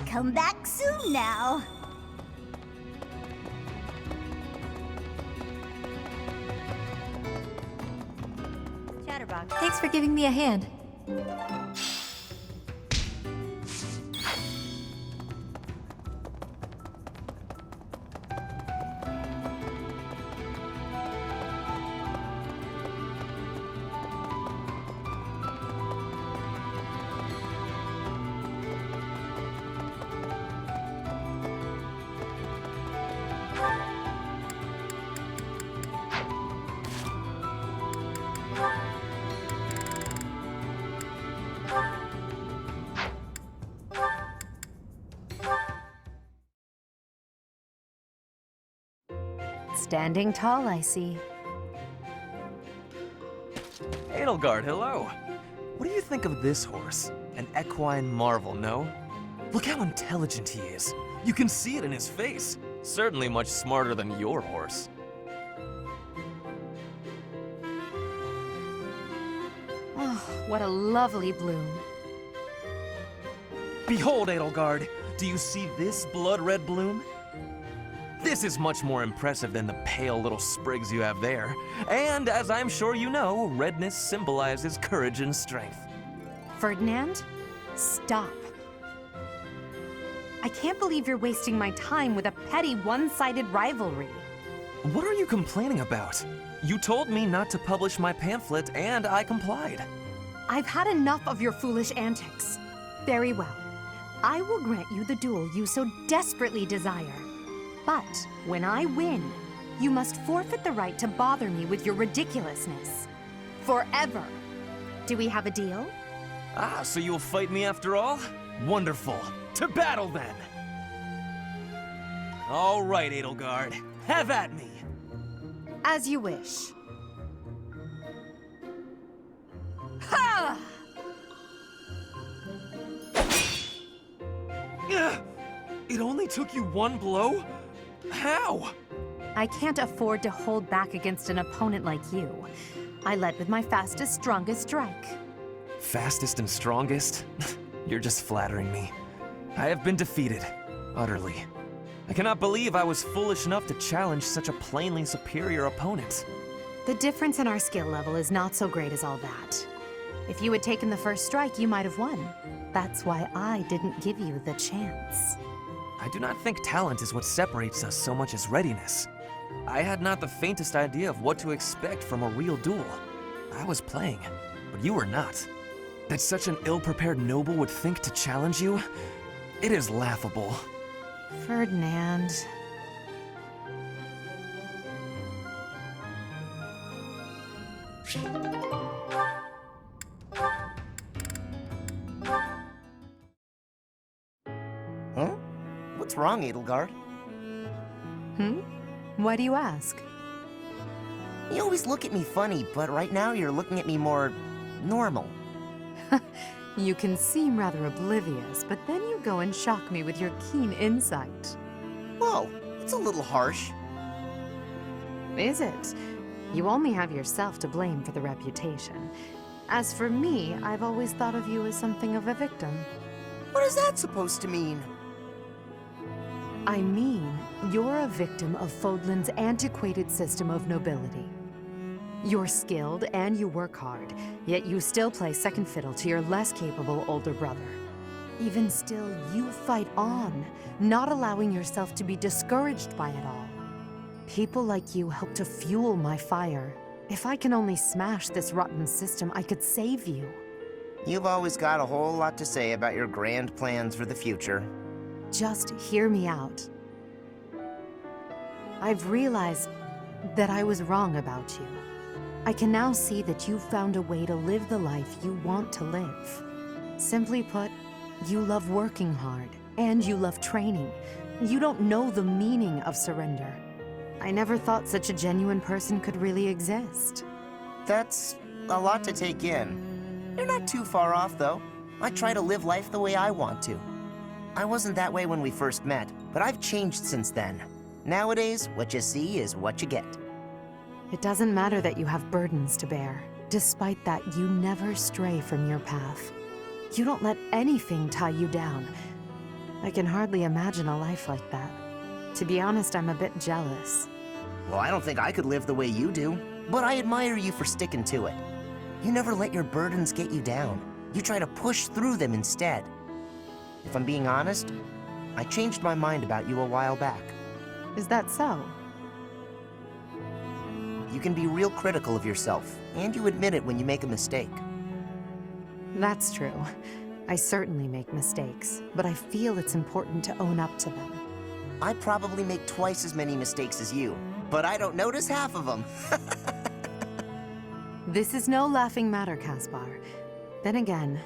Come back soon now. Chatterbox, thanks for giving me a hand. Standing tall, I see. Edelgard, hello. What do you think of this horse? An equine marvel, no? Look how intelligent he is. You can see it in his face. Certainly much smarter than your horse. Oh, what a lovely bloom. Behold, Edelgard. Do you see this blood-red bloom? This is much more impressive than the pale little sprigs you have there. And as I'm sure you know, redness symbolizes courage and strength. Ferdinand, stop. I can't believe you're wasting my time with a petty one-sided rivalry. What are you complaining about? You told me not to publish my pamphlet, and I complied. I've had enough of your foolish antics. Very well. I will grant you the duel you so desperately desire. But when I win, you must forfeit the right to bother me with your ridiculousness. Forever. Do we have a deal? Ah, so you'll fight me after all? Wonderful. To battle, then! All right, Edelgard. Have at me! As you wish. Ha! It only took you one blow? How? I can't afford to hold back against an opponent like you. I led with my fastest, strongest strike. Fastest and strongest? You're just flattering me. I have been defeated. Utterly. I cannot believe I was foolish enough to challenge such a plainly superior opponent. The difference in our skill level is not so great as all that. If you had taken the first strike, you might have won. That's why I didn't give you the chance. I do not think talent is what separates us so much as readiness. I had not the faintest idea of what to expect from a real duel. I was playing, but you were not. That such an ill-prepared noble would think to challenge you? It is laughable. Ferdinand. Huh? What's wrong, Edelgard? Why do you ask? You always look at me funny, but right now you're looking at me more normal. You can seem rather oblivious, but then you go and shock me with your keen insight. Whoa, it's a little harsh. Is it? You only have yourself to blame for the reputation. As for me, I've always thought of you as something of a victim. What is that supposed to mean? I mean, you're a victim of Fodlan's antiquated system of nobility. You're skilled and you work hard, yet you still play second fiddle to your less capable older brother. Even still, you fight on, not allowing yourself to be discouraged by it all. People like you help to fuel my fire. If I can only smash this rotten system, I could save you. You've always got a whole lot to say about your grand plans for the future. Just hear me out. I've realized that I was wrong about you. I can now see that you've found a way to live the life you want to live. Simply put, you love working hard, and you love training. You don't know the meaning of surrender. I never thought such a genuine person could really exist. That's a lot to take in. You're not too far off, though. I try to live life the way I want to. I wasn't that way when we first met, but I've changed since then. Nowadays, what you see is what you get. It doesn't matter that you have burdens to bear. Despite that, you never stray from your path. You don't let anything tie you down. I can hardly imagine a life like that. To be honest, I'm a bit jealous. Well, I don't think I could live the way you do, but I admire you for sticking to it. You never let your burdens get you down. You try to push through them instead. If I'm being honest, I changed my mind about you a while back. Is that so? You can be real critical of yourself, and you admit it when you make a mistake. That's true. I certainly make mistakes, but I feel it's important to own up to them. I probably make twice as many mistakes as you, but I don't notice half of them. This is no laughing matter, Caspar. Then again,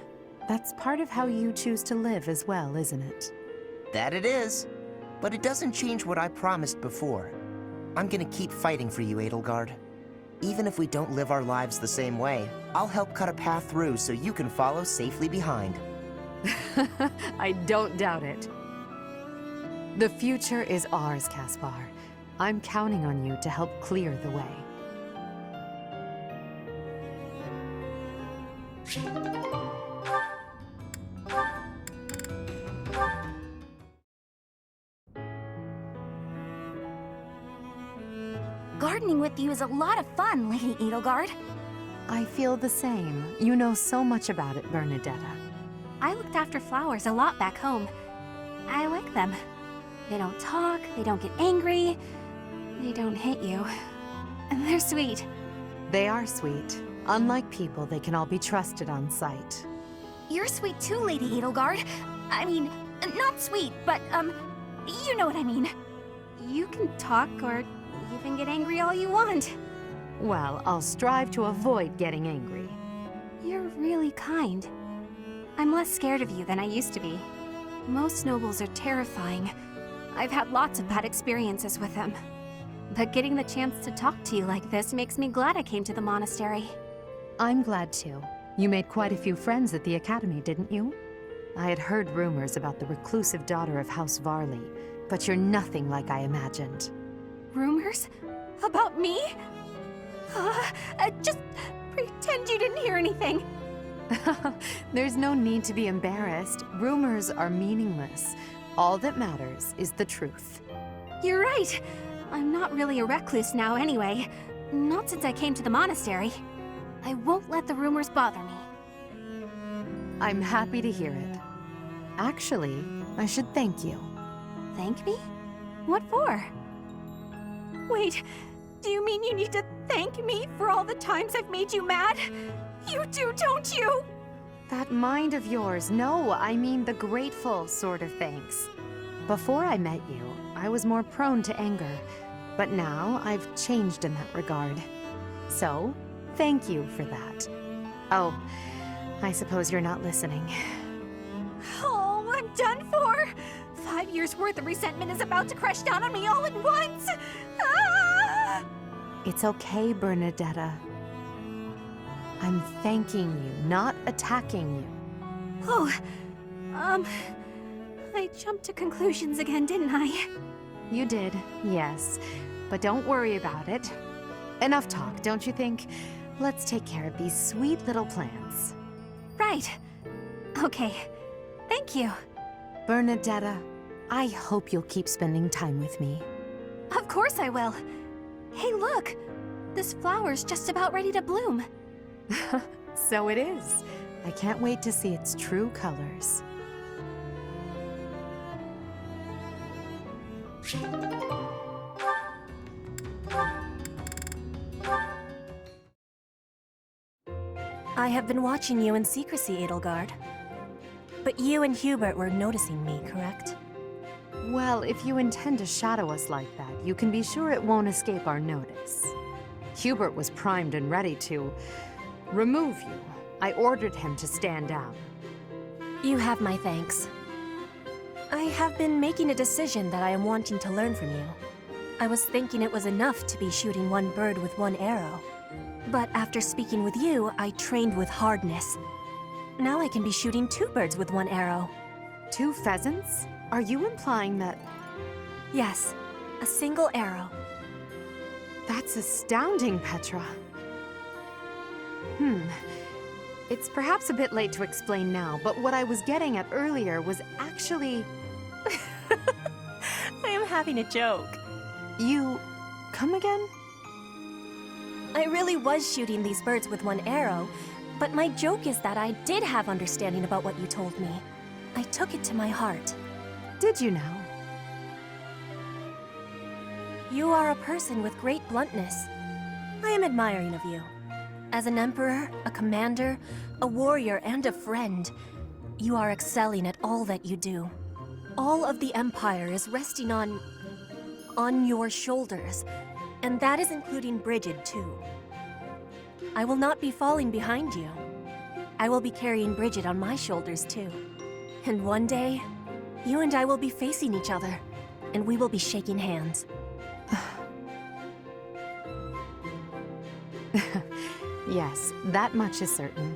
that's part of how you choose to live as well, isn't it? That it is, but it doesn't change what I promised before. I'm gonna keep fighting for you, Edelgard. Even if we don't live our lives the same way, I'll help cut a path through so you can follow safely behind. I don't doubt it. The future is ours, Caspar. I'm counting on you to help clear the way. Gardening with you is a lot of fun, Lady Edelgard. I feel the same. You know so much about it, Bernadetta. I looked after flowers a lot back home. I like them. They don't talk, they don't get angry, they don't hit you. And they're sweet. They are sweet. Unlike people, they can all be trusted on sight. You're sweet too, Lady Edelgard. I mean, not sweet, but, you know what I mean. You can talk or even get angry all you want. Well, I'll strive to avoid getting angry. You're really kind. I'm less scared of you than I used to be. Most nobles are terrifying. I've had lots of bad experiences with them. But getting the chance to talk to you like this makes me glad I came to the monastery. I'm glad too. You made quite a few friends at the academy, didn't you? I had heard rumors about the reclusive daughter of House Varley, but you're nothing like I imagined. Rumors? About me? Just pretend you didn't hear anything. There's no need to be embarrassed. Rumors are meaningless. All that matters is the truth. You're right. I'm not really a recluse now anyway. Not since I came to the monastery. I won't let the rumors bother me. I'm happy to hear it. Actually, I should thank you. Thank me? What for? Wait, do you mean you need to thank me for all the times I've made you mad? You do, don't you? That mind of yours. No, I mean the grateful sort of thanks. Before I met you, I was more prone to anger, but now I've changed in that regard. So, thank you for that. Oh, I suppose you're not listening. Oh, I'm done for! 5 years' worth of resentment is about to crash down on me all at once! Ah! It's okay, Bernadetta. I'm thanking you, not attacking you. Oh, I jumped to conclusions again, didn't I? You did, yes. But don't worry about it. Enough talk, don't you think? Let's take care of these sweet little plants. Right. Okay. Thank you. Bernadetta, I hope you'll keep spending time with me. Of course I will. Hey, look! This flower's just about ready to bloom. So it is. I can't wait to see its true colors. I have been watching you in secrecy, Edelgard. But you and Hubert were noticing me, correct? Well, if you intend to shadow us like that, you can be sure it won't escape our notice. Hubert was primed and ready to remove you. I ordered him to stand down. You have my thanks. I have been making a decision that I am wanting to learn from you. I was thinking it was enough to be shooting one bird with one arrow. But after speaking with you, I trained with hardness. Now I can be shooting 2 birds with 1 arrow. 2 pheasants? Are you implying that... Yes, a single arrow. That's astounding, Petra. It's perhaps a bit late to explain now, but what I was getting at earlier was actually... I am having a joke. You... come again? I really was shooting these birds with 1 arrow, but my joke is that I did have understanding about what you told me. I took it to my heart. Did you now? You are a person with great bluntness. I am admiring of you. As an emperor, a commander, a warrior, and a friend, you are excelling at all that you do. All of the Empire is resting on your shoulders, and that is including Brigid, too. I will not be falling behind you. I will be carrying Brigid on my shoulders, too. And one day, you and I will be facing each other, and we will be shaking hands. Yes, that much is certain.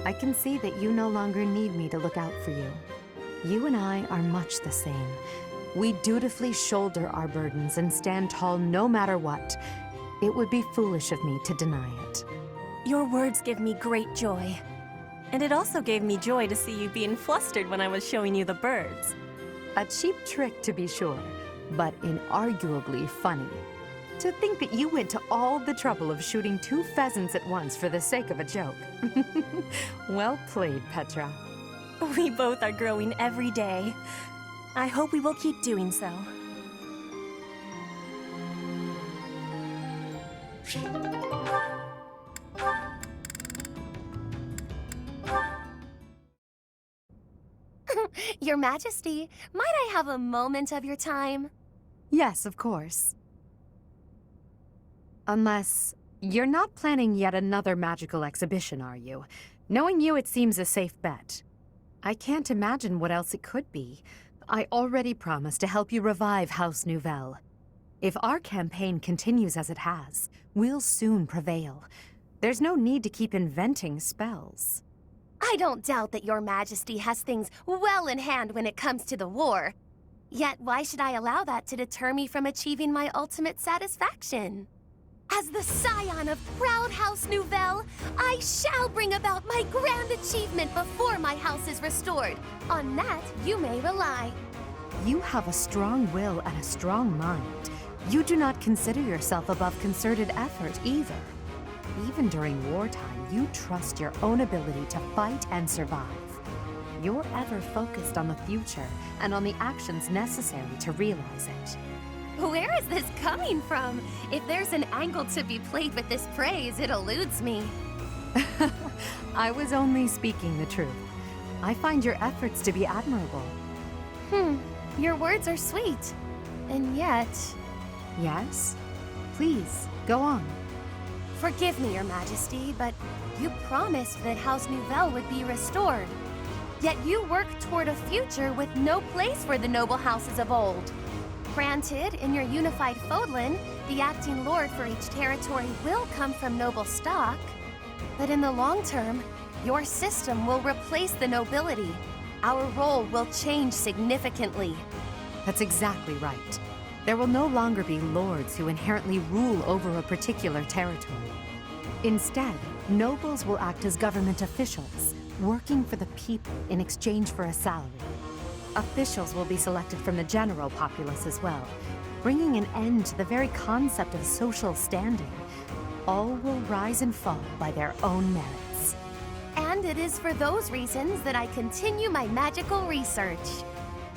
I can see that you no longer need me to look out for you. You and I are much the same. We dutifully shoulder our burdens and stand tall no matter what. It would be foolish of me to deny it. Your words give me great joy. And it also gave me joy to see you being flustered when I was showing you the birds. A cheap trick, to be sure, but inarguably funny. To think that you went to all the trouble of shooting 2 pheasants at once for the sake of a joke. Well played, Petra. We both are growing every day. I hope we will keep doing so. Your Majesty, might I have a moment of your time? Yes, of course. Unless you're not planning yet another magical exhibition, are you? Knowing you, it seems a safe bet. I can't imagine what else it could be. I already promised to help you revive House Nouvelle. If our campaign continues as it has, we'll soon prevail. There's no need to keep inventing spells. I don't doubt that Your Majesty has things well in hand when it comes to the war. Yet why should I allow that to deter me from achieving my ultimate satisfaction? As the scion of proud House Nouvelle, I shall bring about my grand achievement before my house is restored. On that, you may rely. You have a strong will and a strong mind. You do not consider yourself above concerted effort either. Even during wartime, you trust your own ability to fight and survive. You're ever focused on the future and on the actions necessary to realize it. Where is this coming from? If there's an angle to be played with this praise, it eludes me. I was only speaking the truth. I find your efforts to be admirable. Your words are sweet. And yet... Yes? Please, go on. Forgive me, Your Majesty, but you promised that House Nouvelle would be restored. Yet you work toward a future with no place for the noble houses of old. Granted, in your unified Fodlan, the acting lord for each territory will come from noble stock. But in the long term, your system will replace the nobility. Our role will change significantly. That's exactly right. There will no longer be lords who inherently rule over a particular territory. Instead, nobles will act as government officials, working for the people in exchange for a salary. Officials will be selected from the general populace as well, bringing an end to the very concept of social standing. All will rise and fall by their own merits. And it is for those reasons that I continue my magical research.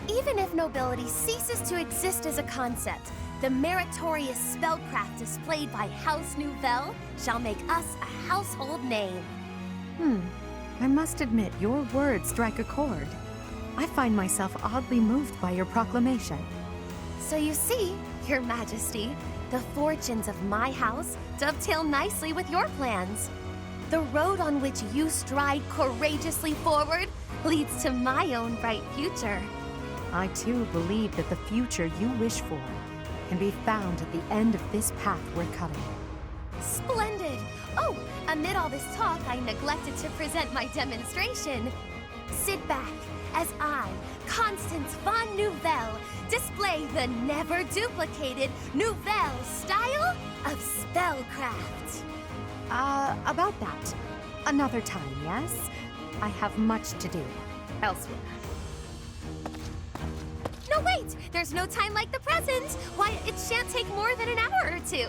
Even if nobility ceases to exist as a concept, the meritorious spellcraft displayed by House Nouvelle shall make us a household name. I must admit, your words strike a chord. I find myself oddly moved by your proclamation. So you see, Your Majesty, the fortunes of my house dovetail nicely with your plans. The road on which you stride courageously forward leads to my own bright future. I too believe that the future you wish for can be found at the end of this path we're cutting. Splendid! Oh, amid all this talk, I neglected to present my demonstration. Sit back as I, Constance von Nouvelle, display the never-duplicated Nouvelle style of spellcraft. About that. Another time, yes? I have much to do elsewhere. No, wait! There's no time like the present! Why, it shan't take more than an hour or two.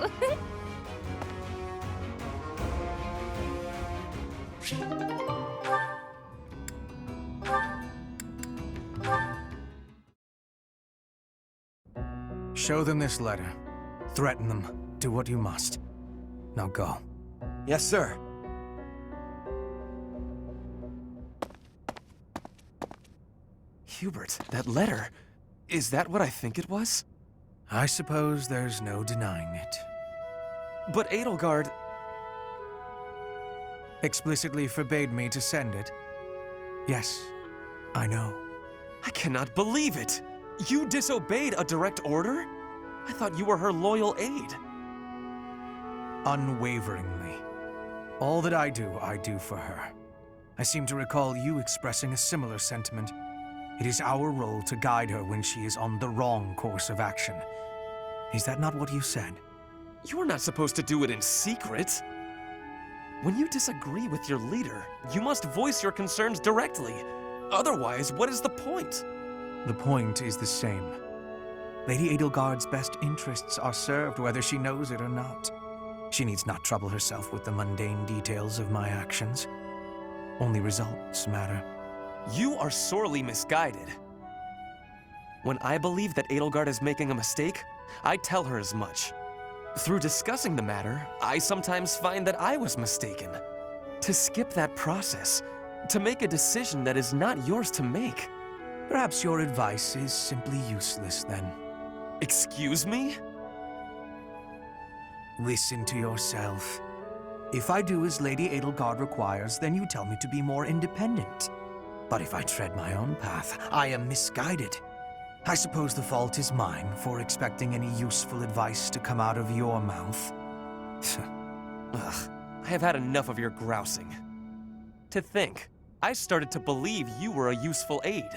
Show them this letter. Threaten them. Do what you must. Now go. Yes, sir. Hubert, that letter. Is that what I think it was? I suppose there's no denying it. But Edelgard... explicitly forbade me to send it. Yes, I know. I cannot believe it! You disobeyed a direct order? I thought you were her loyal aide. Unwaveringly. All that I do for her. I seem to recall you expressing a similar sentiment. It is our role to guide her when she is on the wrong course of action. Is that not what you said? You're not supposed to do it in secret. When you disagree with your leader, you must voice your concerns directly. Otherwise, what is the point? The point is the same. Lady Edelgard's best interests are served whether she knows it or not. She needs not trouble herself with the mundane details of my actions. Only results matter. You are sorely misguided. When I believe that Edelgard is making a mistake, I tell her as much. Through discussing the matter, I sometimes find that I was mistaken. To skip that process, to make a decision that is not yours to make. Perhaps your advice is simply useless then. Excuse me? Listen to yourself. If I do as Lady Edelgard requires, then you tell me to be more independent. But if I tread my own path, I am misguided. I suppose the fault is mine for expecting any useful advice to come out of your mouth. Ugh, I have had enough of your grousing. To think, I started to believe you were a useful aid.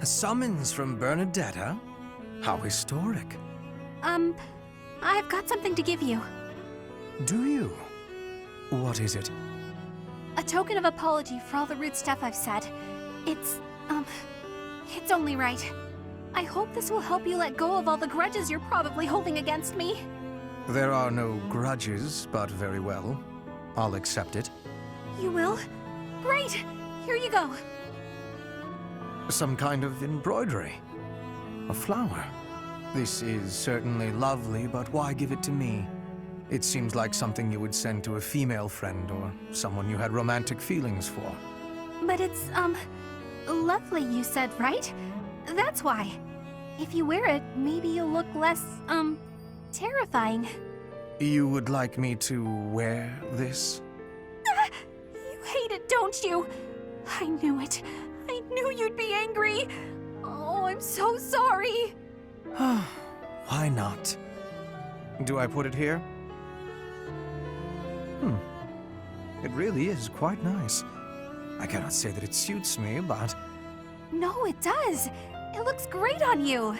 A summons from Bernadetta? How historic. I've got something to give you. Do you? What is it? A token of apology for all the rude stuff I've said. It's only right. I hope this will help you let go of all the grudges you're probably holding against me. There are no grudges, but very well. I'll accept it. You will? Great! Here you go. Some kind of embroidery. A flower. This is certainly lovely, but why give it to me? It seems like something you would send to a female friend or someone you had romantic feelings for. But it's, lovely, you said, right? That's why. If you wear it, maybe you'll look less, terrifying. You would like me to wear this? You hate it, don't you? I knew it. I knew you'd be angry. Oh, I'm so sorry. Why not? Do I put it here? It really is quite nice. I cannot say that it suits me, but... No, it does. It looks great on you.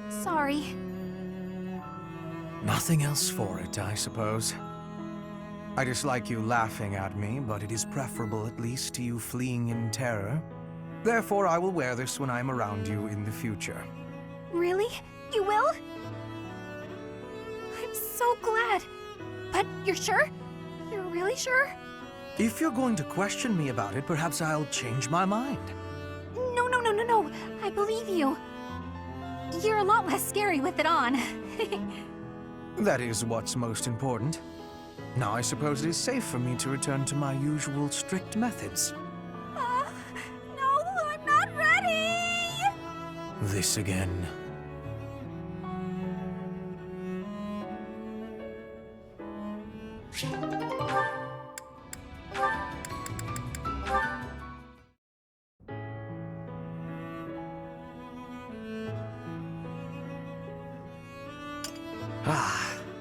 Sorry. Nothing else for it, I suppose. I dislike you laughing at me, but it is preferable at least to you fleeing in terror. Therefore, I will wear this when I am around you in the future. Really? You will? I'm so glad. But you're sure? You're really sure? If you're going to question me about it, perhaps I'll change my mind. No. I believe you. You're a lot less scary with it on. That is what's most important. Now I suppose it is safe for me to return to my usual strict methods. No, I'm not ready! This again.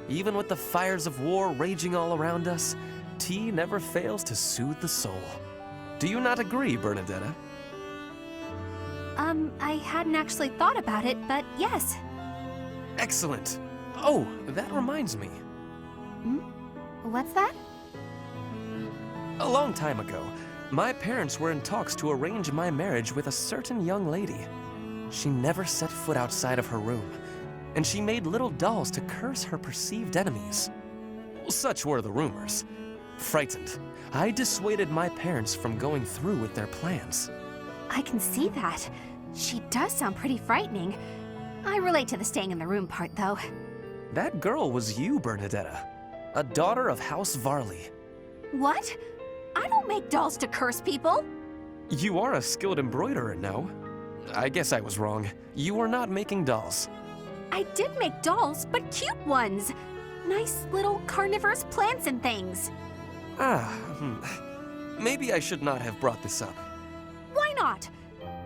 Even with the fires of war raging all around us, tea never fails to soothe the soul. Do you not agree, Bernadetta? I hadn't actually thought about it, but yes. Excellent. Oh, that reminds me. What's that? A long time ago, my parents were in talks to arrange my marriage with a certain young lady. She never set foot outside of her room, and she made little dolls to curse her perceived enemies. Such were the rumors. Frightened, I dissuaded my parents from going through with their plans. I can see that. She does sound pretty frightening. I relate to the staying in the room part, though. That girl was you, Bernadetta, a daughter of House Varley. What? I don't make dolls to curse people. You are a skilled embroiderer, no? I guess I was wrong. You were not making dolls. I did make dolls, but cute ones. Nice little carnivorous plants and things. Maybe I should not have brought this up. Why not?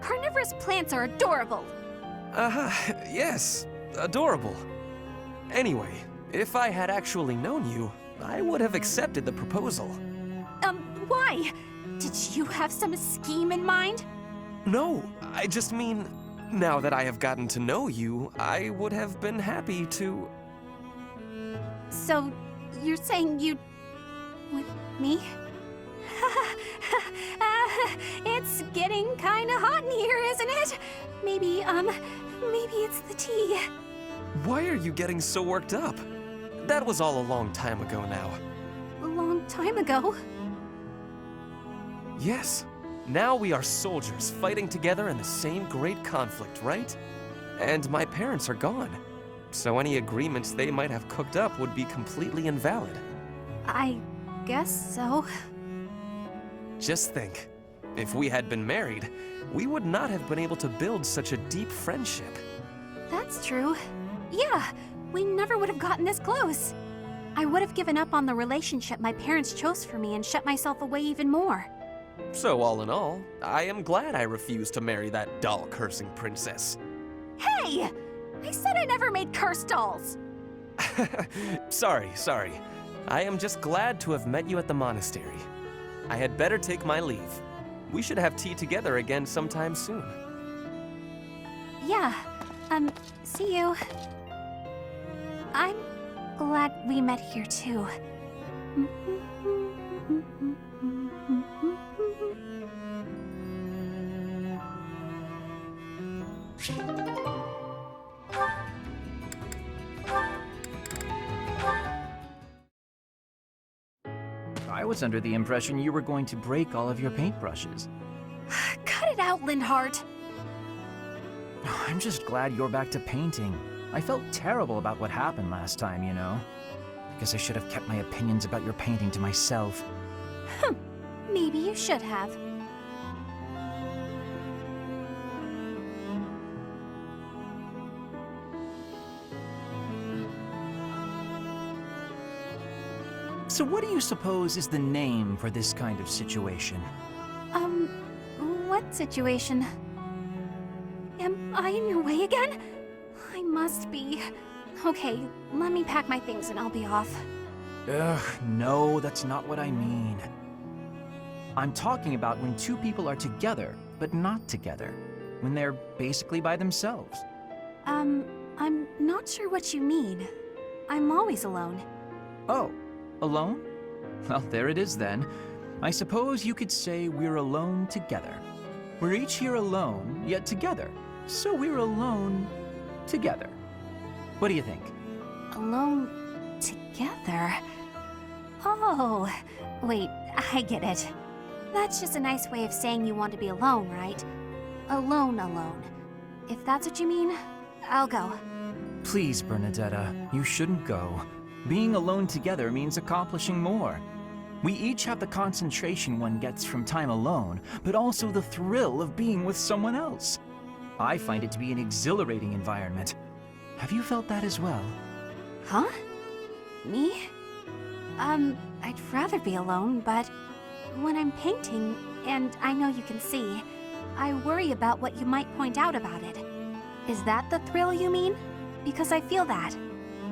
Carnivorous plants are adorable. Yes, adorable. Anyway, if I had actually known you, I would have accepted the proposal. Why? Did you have some scheme in mind? No, I just mean, now that I have gotten to know you, I would have been happy to... So, you're saying you'd... with me? It's getting kinda hot in here, isn't it? Maybe it's the tea. Why are you getting so worked up? That was all a long time ago now. A long time ago? Yes. Now we are soldiers fighting together in the same great conflict, right? And my parents are gone. So any agreements they might have cooked up would be completely invalid. I guess so. Just think, if we had been married, we would not have been able to build such a deep friendship. That's true. Yeah, we never would have gotten this close. I would have given up on the relationship my parents chose for me and shut myself away even more. So all in all, I am glad I refused to marry that doll-cursing princess. Hey! I said I never made curse dolls! Sorry. I am just glad to have met you at the monastery. I had better take my leave. We should have tea together again sometime soon. Yeah, see you. I'm glad we met here too. I was under the impression you were going to break all of your paintbrushes. Cut it out, Lindhart. I'm just glad you're back to painting. I felt terrible about what happened last time, you know. I guess I should have kept my opinions about your painting to myself. Maybe you should have. So what do you suppose is the name for this kind of situation? What situation? Am I in your way again? I must be. Okay, let me pack my things and I'll be off. Ugh, no, that's not what I mean. I'm talking about when two people are together, but not together. When they're basically by themselves. I'm not sure what you mean. I'm always alone. Oh, alone? Well, there it is then. I suppose you could say we're alone together. We're each here alone, yet together. So we're alone together. What do you think? Alone together? Oh, wait, I get it. That's just a nice way of saying you want to be alone, right? Alone. If that's what you mean, I'll go. Please, Bernadetta, you shouldn't go. Being alone together means accomplishing more. We each have the concentration one gets from time alone, but also the thrill of being with someone else. I find it to be an exhilarating environment. Have you felt that as well? Huh? Me? I'd rather be alone, but when I'm painting, and I know you can see, I worry about what you might point out about it. Is that the thrill you mean? Because I feel that.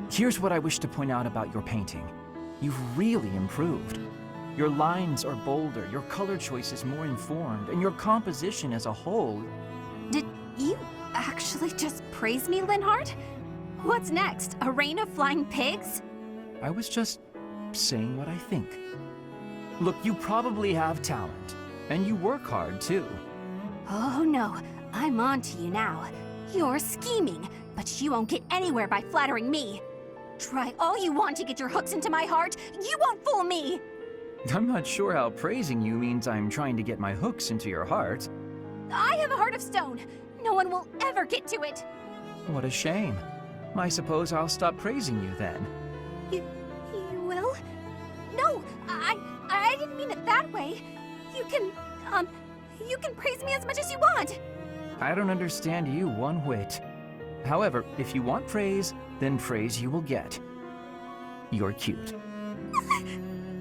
Here's what I wish to point out about your painting. You've really improved. Your lines are bolder, your color choice is more informed, and your composition as a whole... Did you actually just praise me, Lindhart? What's next? A rain of flying pigs? I was just saying what I think. Look, you probably have talent, and you work hard too. Oh no, I'm on to you now. You're scheming, but you won't get anywhere by flattering me. Try all you want to get your hooks into my heart, you won't fool me! I'm not sure how praising you means I'm trying to get my hooks into your heart. I have a heart of stone. No one will ever get to it. What a shame. I suppose I'll stop praising you then. You will? No, I didn't mean it that way. You can praise me as much as you want. I don't understand you one whit. However, if you want praise, then praise you will get. You're cute.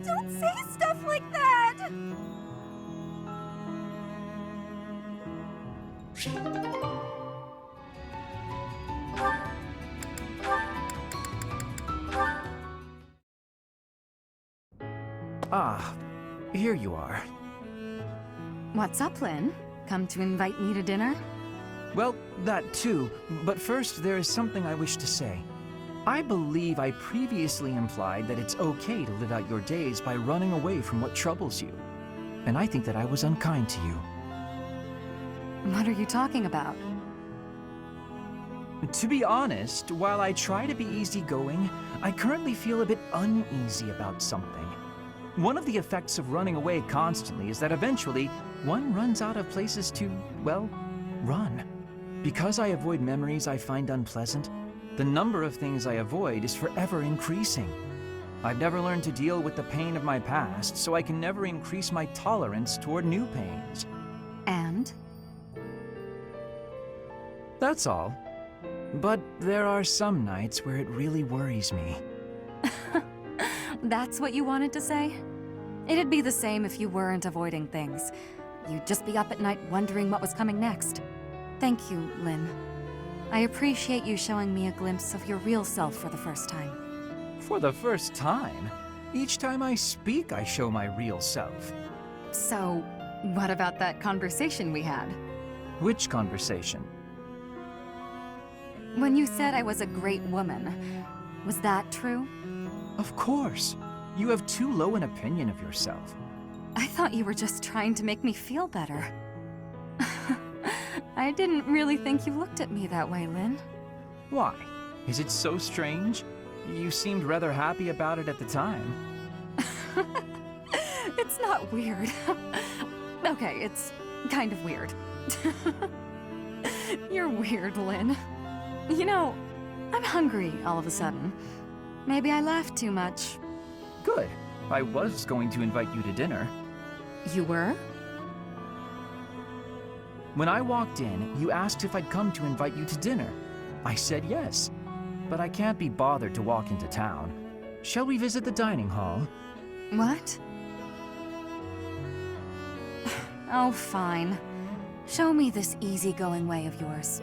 Don't say stuff like that! Ah, here you are. What's up, Lynn? Come to invite me to dinner? Well, that too, but first there is something I wish to say. I believe I previously implied that it's okay to live out your days by running away from what troubles you. And I think that I was unkind to you. What are you talking about? To be honest, while I try to be easygoing, I currently feel a bit uneasy about something. One of the effects of running away constantly is that eventually one runs out of places to, well, run. Because I avoid memories I find unpleasant, the number of things I avoid is forever increasing. I've never learned to deal with the pain of my past, so I can never increase my tolerance toward new pains. And? That's all. But there are some nights where it really worries me. That's what you wanted to say? It'd be the same if you weren't avoiding things. You'd just be up at night wondering what was coming next. Thank you, Lynn. I appreciate you showing me a glimpse of your real self for the first time. For the first time? Each time I speak, I show my real self. So, what about that conversation we had? Which conversation? When you said I was a great woman, was that true? Of course. You have too low an opinion of yourself. I thought you were just trying to make me feel better. I didn't really think you looked at me that way, Lynn. Why? Is it so strange? You seemed rather happy about it at the time. It's not weird. Okay, it's kind of weird. You're weird, Lynn. You know, I'm hungry all of a sudden. Maybe I laughed too much. Good. I was going to invite you to dinner. You were? When I walked in, you asked if I'd come to invite you to dinner. I said yes, but I can't be bothered to walk into town. Shall we visit the dining hall? What? Oh, fine. Show me this easygoing way of yours.